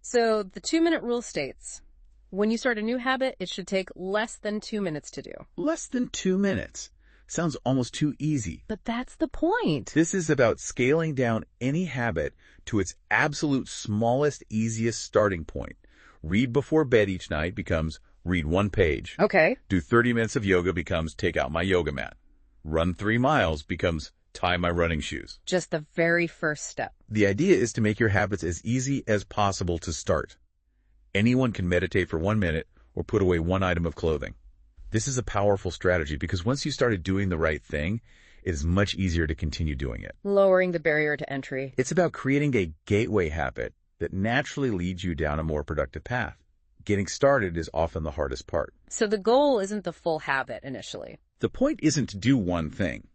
So the 2-minute rule states, when you start a new habit, it should take less than 2 minutes to do. Less than 2 minutes. Sounds almost too easy. But that's the point. This is about scaling down any habit to its absolute smallest, easiest starting point. Read before bed each night becomes read 1 page. Okay. Do 30 minutes of yoga becomes take out my yoga mat. Run 3 miles becomes tie my running shoes. Just the very first step. The idea is to make your habits as easy as possible to start. Anyone can meditate for 1 minute or put away 1 item of clothing. This is a powerful strategy because once you started doing the right thing, it is much easier to continue doing it. Lowering the barrier to entry. It's about creating a gateway habit that naturally leads you down a more productive path. Getting started is often the hardest part. So the goal isn't the full habit initially. The point isn't to do one thing.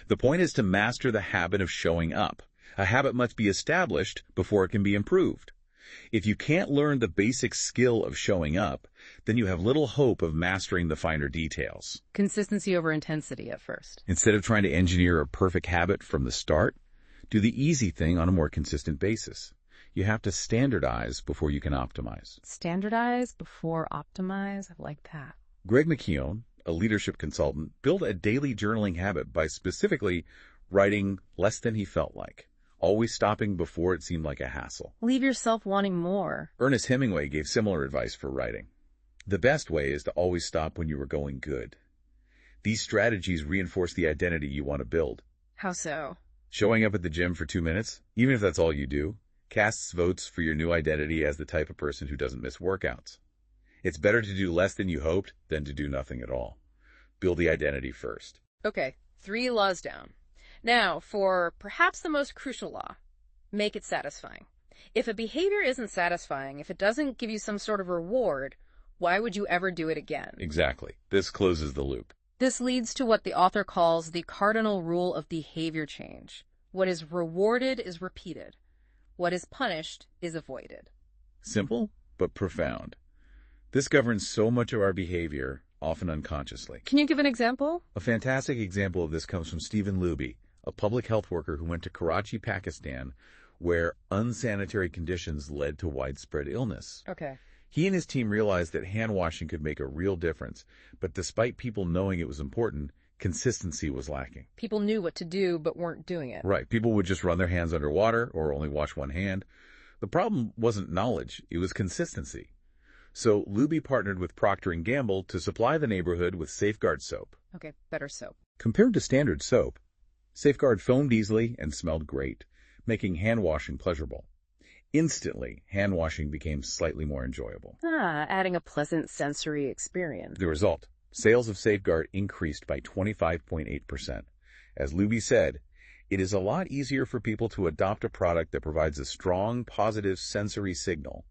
The point is to master the habit of showing up. A habit must be established before it can be improved. If you can't learn the basic skill of showing up, then you have little hope of mastering the finer details. Consistency over intensity at first. Instead of trying to engineer a perfect habit from the start, do the easy thing on a more consistent basis. You have to standardize before you can optimize. Standardize before optimize. I like that. Greg McKeown, a leadership consultant, built a daily journaling habit by specifically writing less than he felt like, always stopping before it seemed like a hassle. Leave yourself wanting more. Ernest Hemingway gave similar advice for writing. The best way is to always stop when you are going good. These strategies reinforce the identity you want to build. How so? Showing up at the gym for 2 minutes, even if that's all you do, casts votes for your new identity as the type of person who doesn't miss workouts. It's better to do less than you hoped than to do nothing at all. Build the identity first. Okay, 3 laws down. Now, for perhaps the most crucial law, make it satisfying. If a behavior isn't satisfying, if it doesn't give you some sort of reward, why would you ever do it again? Exactly. This closes the loop. This leads to what the author calls the cardinal rule of behavior change. What is rewarded is repeated. What is punished is avoided. Simple, but profound. This governs so much of our behavior, often unconsciously. Can you give an example? A fantastic example of this comes from Stephen Luby, a public health worker who went to Karachi, Pakistan, where unsanitary conditions led to widespread illness. Okay. He and his team realized that hand washing could make a real difference, but despite people knowing it was important, Consistency was lacking. People knew what to do, but weren't doing it. Right. People would just run their hands underwater or only wash one hand. The problem wasn't knowledge, it was consistency. So Luby partnered with Procter & Gamble to supply the neighborhood with Safeguard soap. Okay, better soap. Compared to standard soap, Safeguard foamed easily and smelled great, making hand washing pleasurable. Instantly, hand washing became slightly more enjoyable. Adding a pleasant sensory experience. The result, sales of Safeguard increased by 25.8%. As Luby said, it is a lot easier for people to adopt a product that provides a strong, positive sensory signal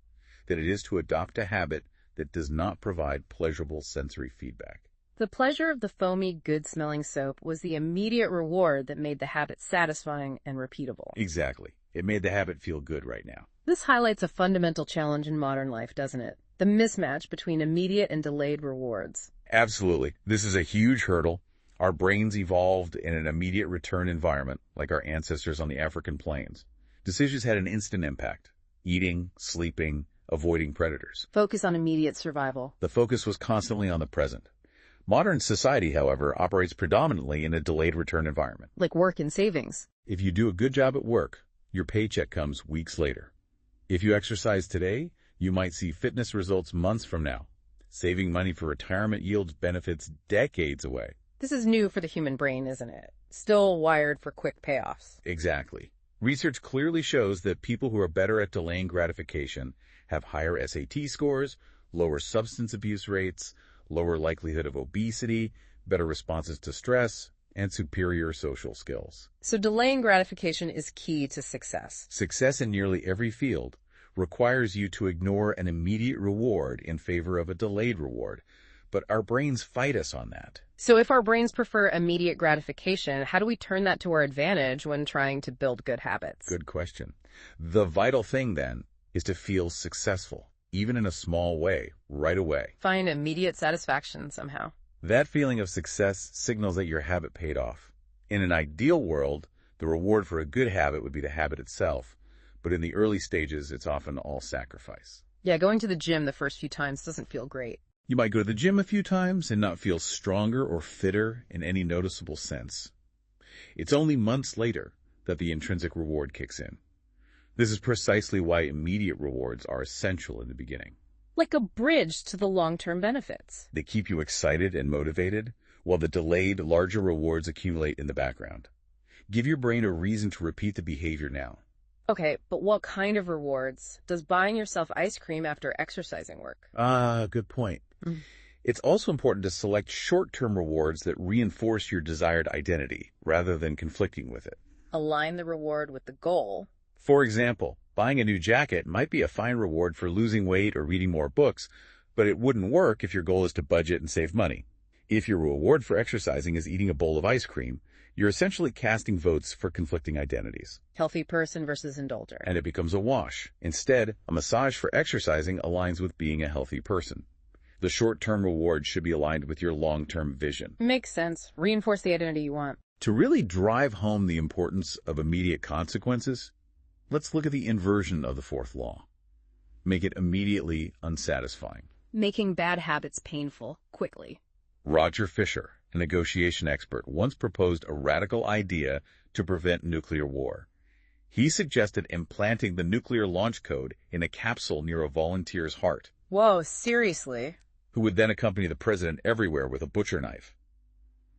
than it is to adopt a habit that does not provide pleasurable sensory feedback. The pleasure of the foamy, good-smelling soap was the immediate reward that made the habit satisfying and repeatable. Exactly. It made the habit feel good right now. This highlights a fundamental challenge in modern life, doesn't it? The mismatch between immediate and delayed rewards. Absolutely. This is a huge hurdle. Our brains evolved in an immediate return environment, like our ancestors on the African plains. Decisions had an instant impact. Eating, sleeping, avoiding predators. Focus on immediate survival. The focus was constantly on the present. Modern society, however, operates predominantly in a delayed return environment. Like work and savings. If you do a good job at work, your paycheck comes weeks later. If you exercise today, you might see fitness results months from now. Saving money for retirement yields benefits decades away. This is new for the human brain, isn't it? Still wired for quick payoffs. Exactly. Research clearly shows that people who are better at delaying gratification have higher SAT scores, lower substance abuse rates, lower likelihood of obesity, better responses to stress, and superior social skills. So delaying gratification is key to success. Success in nearly every field requires you to ignore an immediate reward in favor of a delayed reward, but our brains fight us on that. So if our brains prefer immediate gratification, how do we turn that to our advantage when trying to build good habits? Good question. The vital thing, then, is to feel successful, even in a small way, right away. Find immediate satisfaction somehow. That feeling of success signals that your habit paid off. In an ideal world, the reward for a good habit would be the habit itself, but in the early stages, it's often all sacrifice. Yeah, going to the gym the first few times doesn't feel great. You might go to the gym a few times and not feel stronger or fitter in any noticeable sense. It's only months later that the intrinsic reward kicks in. This is precisely why immediate rewards are essential in the beginning. Like a bridge to the long-term benefits. They keep you excited and motivated, while the delayed, larger rewards accumulate in the background. Give your brain a reason to repeat the behavior now. Okay, but what kind of rewards? Does buying yourself ice cream after exercising work? Good point. It's also important to select short-term rewards that reinforce your desired identity, rather than conflicting with it. Align the reward with the goal. For example, buying a new jacket might be a fine reward for losing weight or reading more books, but it wouldn't work if your goal is to budget and save money. If your reward for exercising is eating a bowl of ice cream, you're essentially casting votes for conflicting identities. Healthy person versus indulger. And it becomes a wash. Instead, a massage for exercising aligns with being a healthy person. The short-term reward should be aligned with your long-term vision. Makes sense. Reinforce the identity you want. To really drive home the importance of immediate consequences, let's look at the inversion of the fourth law. Make it immediately unsatisfying. Making bad habits painful, quickly. Roger Fisher, a negotiation expert, once proposed a radical idea to prevent nuclear war. He suggested implanting the nuclear launch code in a capsule near a volunteer's heart. Whoa, seriously? Who would then accompany the president everywhere with a butcher knife.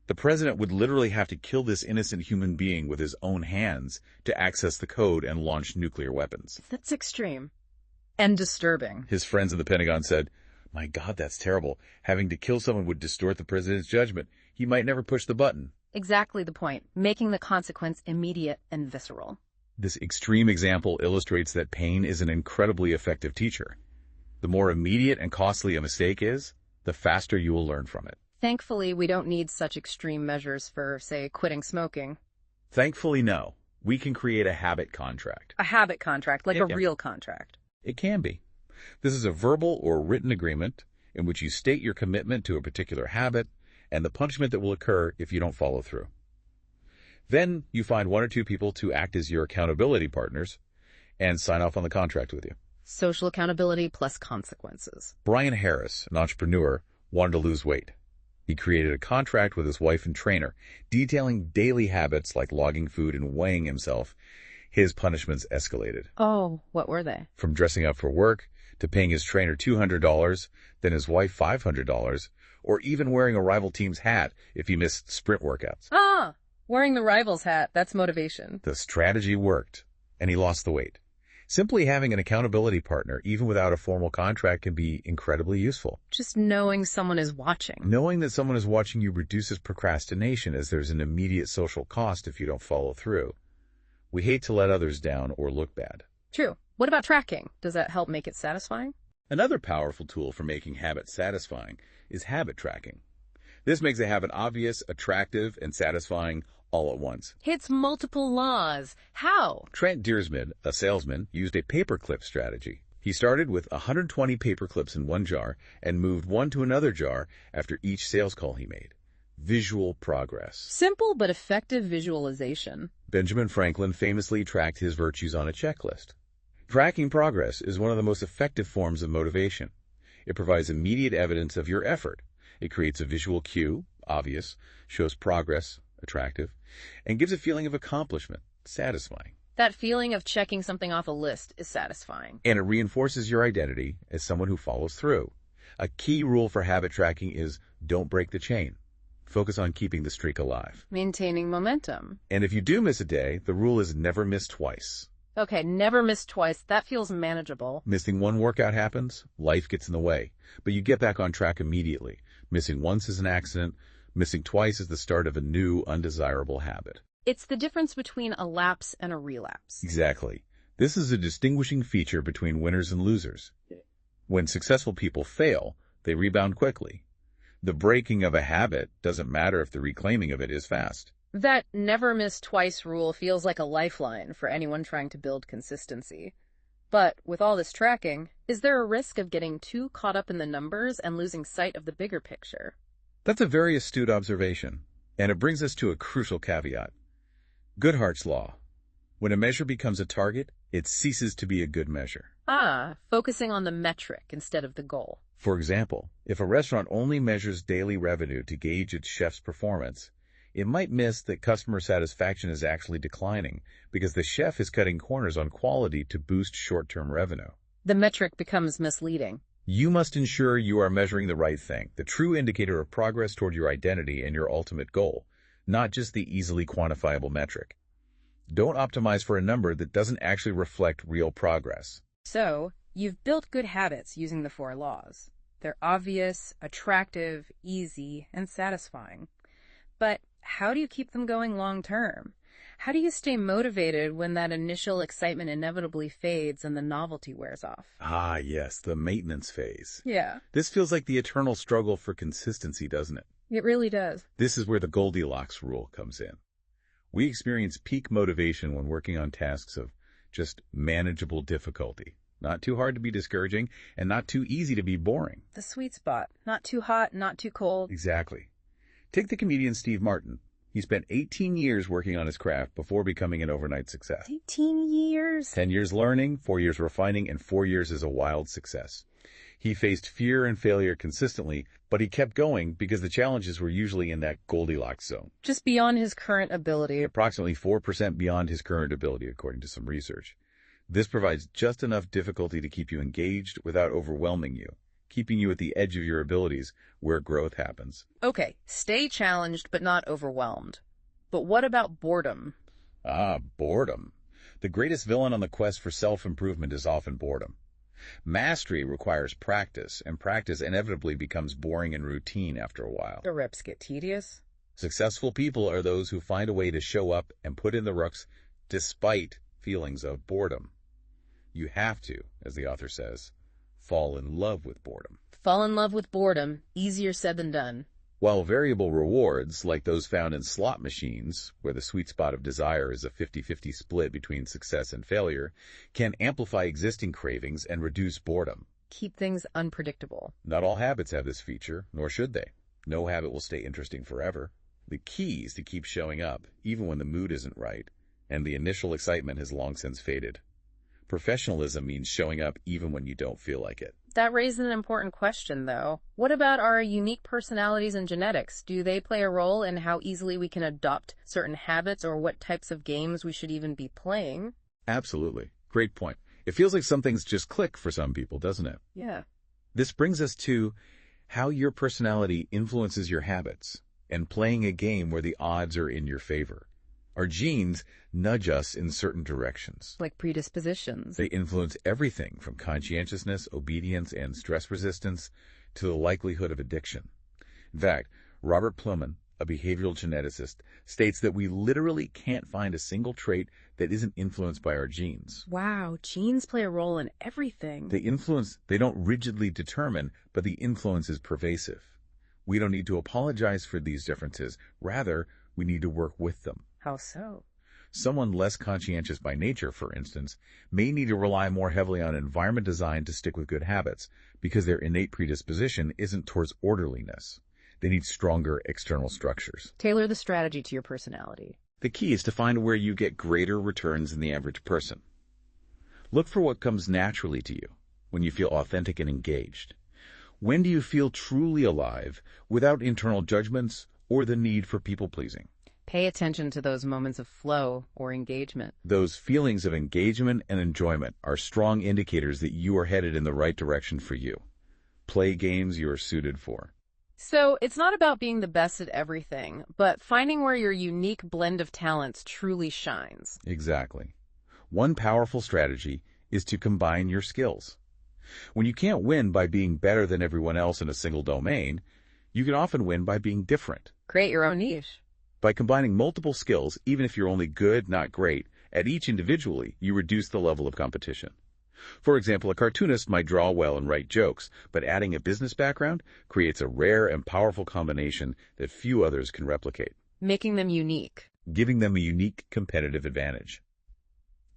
The president would literally have to kill this innocent human being with his own hands to access the code and launch nuclear weapons. That's extreme. And disturbing. His friends in the Pentagon said, "My God, that's terrible. Having to kill someone would distort the president's judgment. He might never push the button." Exactly the point. Making the consequence immediate and visceral. This extreme example illustrates that pain is an incredibly effective teacher. The more immediate and costly a mistake is, the faster you will learn from it. Thankfully, we don't need such extreme measures for, say, quitting smoking. Thankfully, no. We can create a habit contract. A habit contract, like a real contract. It can be. This is a verbal or written agreement in which you state your commitment to a particular habit and the punishment that will occur if you don't follow through. Then you find one or two people to act as your accountability partners and sign off on the contract with you. Social accountability plus consequences. Brian Harris, an entrepreneur, wanted to lose weight. He created a contract with his wife and trainer, detailing daily habits like logging food and weighing himself. His punishments escalated. Oh, what were they? From dressing up for work to paying his trainer $200, then his wife $500, or even wearing a rival team's hat if he missed sprint workouts. Ah, wearing the rival's hat, that's motivation. The strategy worked, and he lost the weight. Simply having an accountability partner, even without a formal contract, can be incredibly useful. Just knowing someone is watching. Knowing that someone is watching you reduces procrastination, as there's an immediate social cost if you don't follow through. We hate to let others down or look bad. True. What about tracking? Does that help make it satisfying? Another powerful tool for making habits satisfying is habit tracking. This makes a habit obvious, attractive, and satisfying all at once. Hits multiple laws. How? Trent Deersmid, a salesman, used a paperclip strategy. He started with 120 paperclips in one jar and moved one to another jar after each sales call he made. Visual progress. Simple but effective visualization. Benjamin Franklin famously tracked his virtues on a checklist. Tracking progress is one of the most effective forms of motivation. It provides immediate evidence of your effort. It creates a visual cue, obvious, shows progress, attractive, and gives a feeling of accomplishment, satisfying. That feeling of checking something off a list is satisfying. And it reinforces your identity as someone who follows through. A key rule for habit tracking is don't break the chain. Focus on keeping the streak alive. Maintaining momentum. And if you do miss a day, the rule is never miss twice. Okay, never miss twice. That feels manageable. Missing one workout happens, life gets in the way, but you get back on track immediately. Missing once is an accident. Missing twice is the start of a new, undesirable habit. It's the difference between a lapse and a relapse. Exactly. This is a distinguishing feature between winners and losers. When successful people fail, they rebound quickly. The breaking of a habit doesn't matter if the reclaiming of it is fast. That never miss twice rule feels like a lifeline for anyone trying to build consistency. But with all this tracking, is there a risk of getting too caught up in the numbers and losing sight of the bigger picture? That's a very astute observation, and it brings us to a crucial caveat. Goodhart's law. When a measure becomes a target, it ceases to be a good measure. Focusing on the metric instead of the goal. For example, if a restaurant only measures daily revenue to gauge its chef's performance, it might miss that customer satisfaction is actually declining because the chef is cutting corners on quality to boost short-term revenue. The metric becomes misleading. You must ensure you are measuring the right thing, the true indicator of progress toward your identity and your ultimate goal, not just the easily quantifiable metric. Don't optimize for a number that doesn't actually reflect real progress. So, you've built good habits using the 4 laws. They're obvious, attractive, easy, and satisfying. But how do you keep them going long term? How do you stay motivated when that initial excitement inevitably fades and the novelty wears off? Ah, yes, the maintenance phase. Yeah, This feels like the eternal struggle for consistency, doesn't it? it really does. This is where the Goldilocks Rule comes in. We experience peak motivation when working on tasks of just manageable difficulty. Not too hard to be discouraging, and not too easy to be boring. The sweet spot. Not too hot, not too cold. Exactly. Take the comedian Steve Martin. He spent 18 years working on his craft before becoming an overnight success. 18 years? 10 years learning, 4 years refining, and 4 years as a wild success. He faced fear and failure consistently, but he kept going because the challenges were usually in that Goldilocks zone. Just beyond his current ability. Approximately 4% beyond his current ability, according to some research. This provides just enough difficulty to keep you engaged without overwhelming you, keeping you at the edge of your abilities where growth happens. Okay, stay challenged but not overwhelmed. But what about boredom? Boredom. The greatest villain on the quest for self-improvement is often boredom. Mastery requires practice, and practice inevitably becomes boring and routine after a while. The reps get tedious. Successful people are those who find a way to show up and put in the rucks despite feelings of boredom. You have to, as the author says, fall in love with boredom. Fall in love with boredom. Easier said than done. While variable rewards, like those found in slot machines, where the sweet spot of desire is a 50-50 split between success and failure, can amplify existing cravings and reduce boredom. Keep things unpredictable. Not all habits have this feature, nor should they. No habit will stay interesting forever. The key is to keep showing up, even when the mood isn't right, and the initial excitement has long since faded. Professionalism means showing up even when you don't feel like it. That raises an important question, though. What about our unique personalities and genetics? Do they play a role in how easily we can adopt certain habits or what types of games we should even be playing? Absolutely. Great point. It feels like some things just click for some people, doesn't it? Yeah. This brings us to how your personality influences your habits and playing a game where the odds are in your favor. Our genes nudge us in certain directions. Like predispositions. They influence everything from conscientiousness, obedience, and stress resistance to the likelihood of addiction. In fact, Robert Plumman, a behavioral geneticist, states that we literally can't find a single trait that isn't influenced by our genes. Wow, genes play a role in everything. They don't rigidly determine, but the influence is pervasive. We don't need to apologize for these differences. Rather, we need to work with them. How so? Someone less conscientious by nature, for instance, may need to rely more heavily on environment design to stick with good habits because their innate predisposition isn't towards orderliness. They need stronger external structures. Tailor the strategy to your personality. The key is to find where you get greater returns than the average person. Look for what comes naturally to you when you feel authentic and engaged. When do you feel truly alive without internal judgments or the need for people-pleasing? Pay attention to those moments of flow or engagement. Those feelings of engagement and enjoyment are strong indicators that you are headed in the right direction for you. Play games you are suited for. So it's not about being the best at everything, but finding where your unique blend of talents truly shines. Exactly. One powerful strategy is to combine your skills. When you can't win by being better than everyone else in a single domain, you can often win by being different. Create your own niche. By combining multiple skills, even if you're only good, not great, at each individually, you reduce the level of competition. For example, a cartoonist might draw well and write jokes, but adding a business background creates a rare and powerful combination that few others can replicate, making them unique, giving them a unique competitive advantage.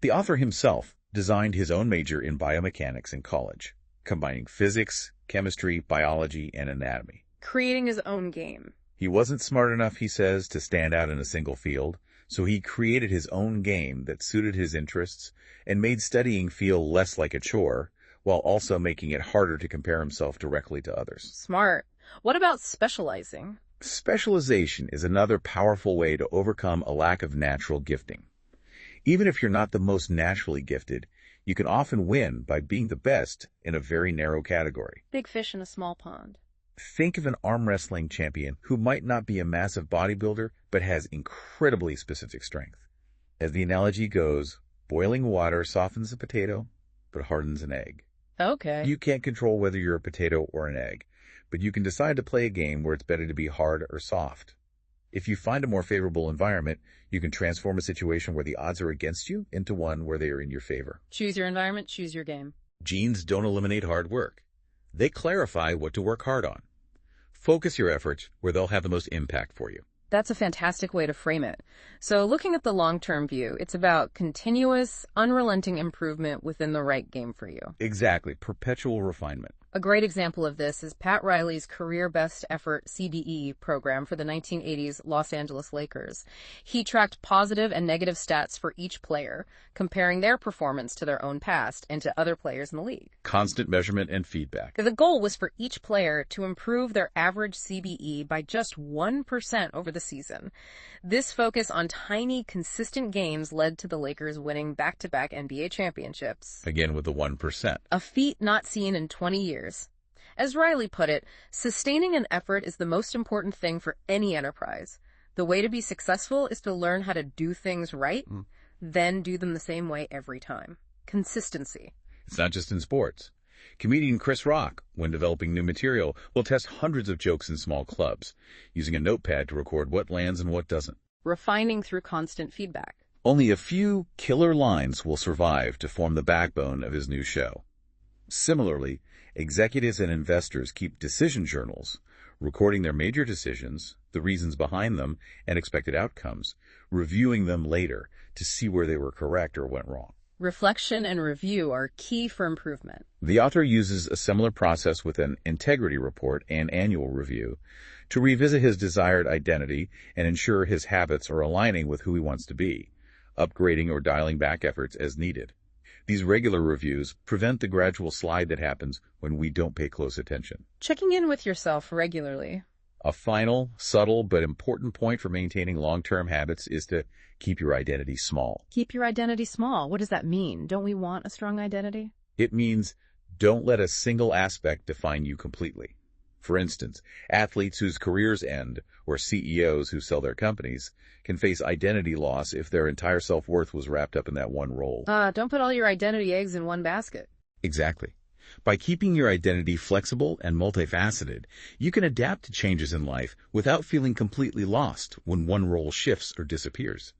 The author himself designed his own major in biomechanics in college, combining physics, chemistry, biology, and anatomy. Creating his own game. He wasn't smart enough, he says, to stand out in a single field, so he created his own game that suited his interests and made studying feel less like a chore, while also making it harder to compare himself directly to others. Smart. What about specializing? Specialization is another powerful way to overcome a lack of natural gifting. Even if you're not the most naturally gifted, you can often win by being the best in a very narrow category. Big fish in a small pond. Think of an arm wrestling champion who might not be a massive bodybuilder, but has incredibly specific strength. As the analogy goes, boiling water softens a potato, but hardens an egg. Okay. You can't control whether you're a potato or an egg, but you can decide to play a game where it's better to be hard or soft. If you find a more favorable environment, you can transform a situation where the odds are against you into one where they are in your favor. Choose your environment, choose your game. Genes don't eliminate hard work. They clarify what to work hard on. Focus your efforts where they'll have the most impact for you. That's a fantastic way to frame it. So looking at the long-term view, it's about continuous, unrelenting improvement within the right game for you. Exactly. Perpetual refinement. A great example of this is Pat Riley's Career Best Effort CBE program for the 1980s Los Angeles Lakers. He tracked positive and negative stats for each player, comparing their performance to their own past and to other players in the league. Constant measurement and feedback. The goal was for each player to improve their average CBE by just 1% over the season. This focus on tiny, consistent gains led to the Lakers winning back-to-back NBA championships. Again with the 1%. A feat not seen in 20 years. As Riley put it, sustaining an effort is the most important thing for any enterprise. The way to be successful is to learn how to do things right, then do them the same way every time. Consistency. It's not just in sports. Comedian Chris Rock, when developing new material, will test hundreds of jokes in small clubs, using a notepad to record what lands and what doesn't. Refining through constant feedback. Only a few killer lines will survive to form the backbone of his new show. Similarly, executives and investors keep decision journals, recording their major decisions, the reasons behind them, and expected outcomes, reviewing them later to see where they were correct or went wrong. Reflection and review are key for improvement. The author uses a similar process with an integrity report and annual review to revisit his desired identity and ensure his habits are aligning with who he wants to be, upgrading or dialing back efforts as needed. These regular reviews prevent the gradual slide that happens when we don't pay close attention. Checking in with yourself regularly. A final, subtle, but important point for maintaining long-term habits is to keep your identity small. Keep your identity small. What does that mean? Don't we want a strong identity? It means don't let a single aspect define you completely. For instance, athletes whose careers end or CEOs who sell their companies can face identity loss if their entire self-worth was wrapped up in that one role. Don't put all your identity eggs in one basket. Exactly. By keeping your identity flexible and multifaceted, you can adapt to changes in life without feeling completely lost when one role shifts or disappears.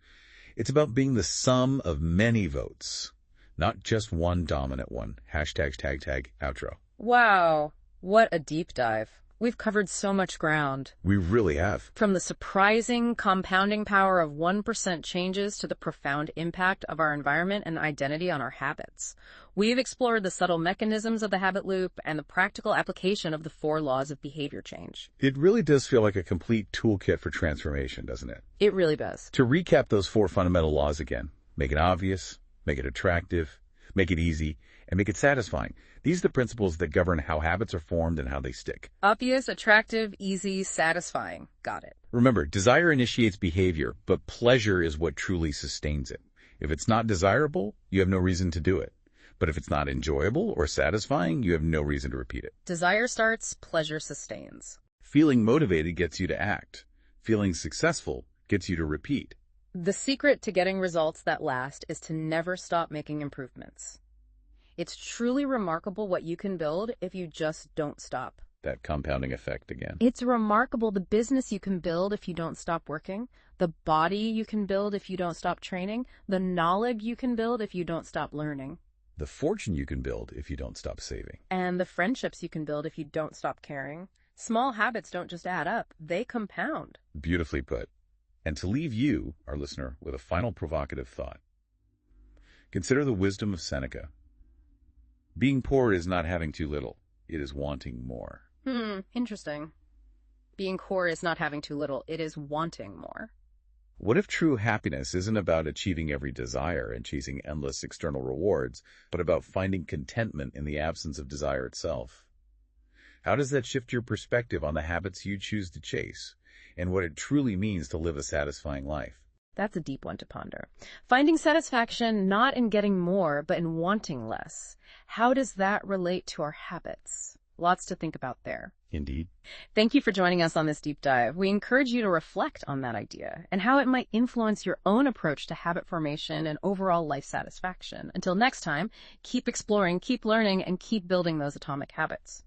It's about being the sum of many votes, not just one dominant one. Hashtag tag outro. Wow, what a deep dive. We've covered so much ground. We really have. From the surprising compounding power of 1% changes to the profound impact of our environment and identity on our habits. We've explored the subtle mechanisms of the habit loop and the practical application of the 4 laws of behavior change. It really does feel like a complete toolkit for transformation, doesn't it? It really does. To recap those 4 fundamental laws again, make it obvious, make it attractive, make it easy, and make it satisfying. These are the principles that govern how habits are formed and how they stick. Obvious, attractive, easy, satisfying. Got it. Remember, desire initiates behavior, but pleasure is what truly sustains it. If it's not desirable, you have no reason to do it. But if it's not enjoyable or satisfying, you have no reason to repeat it. Desire starts, pleasure sustains. Feeling motivated gets you to act. Feeling successful gets you to repeat. The secret to getting results that last is to never stop making improvements. It's truly remarkable what you can build if you just don't stop. That compounding effect again. It's remarkable the business you can build if you don't stop working, the body you can build if you don't stop training, the knowledge you can build if you don't stop learning. The fortune you can build if you don't stop saving. And the friendships you can build if you don't stop caring. Small habits don't just add up, they compound. Beautifully put. And to leave you, our listener, with a final provocative thought. Consider the wisdom of Seneca. Being poor is not having too little. It is wanting more. Interesting. Being poor is not having too little. It is wanting more. What if true happiness isn't about achieving every desire and chasing endless external rewards, but about finding contentment in the absence of desire itself? How does that shift your perspective on the habits you choose to chase and what it truly means to live a satisfying life? That's a deep one to ponder. Finding satisfaction not in getting more, but in wanting less. How does that relate to our habits? Lots to think about there. Indeed. Thank you for joining us on this deep dive. We encourage you to reflect on that idea and how it might influence your own approach to habit formation and overall life satisfaction. Until next time, keep exploring, keep learning, and keep building those atomic habits.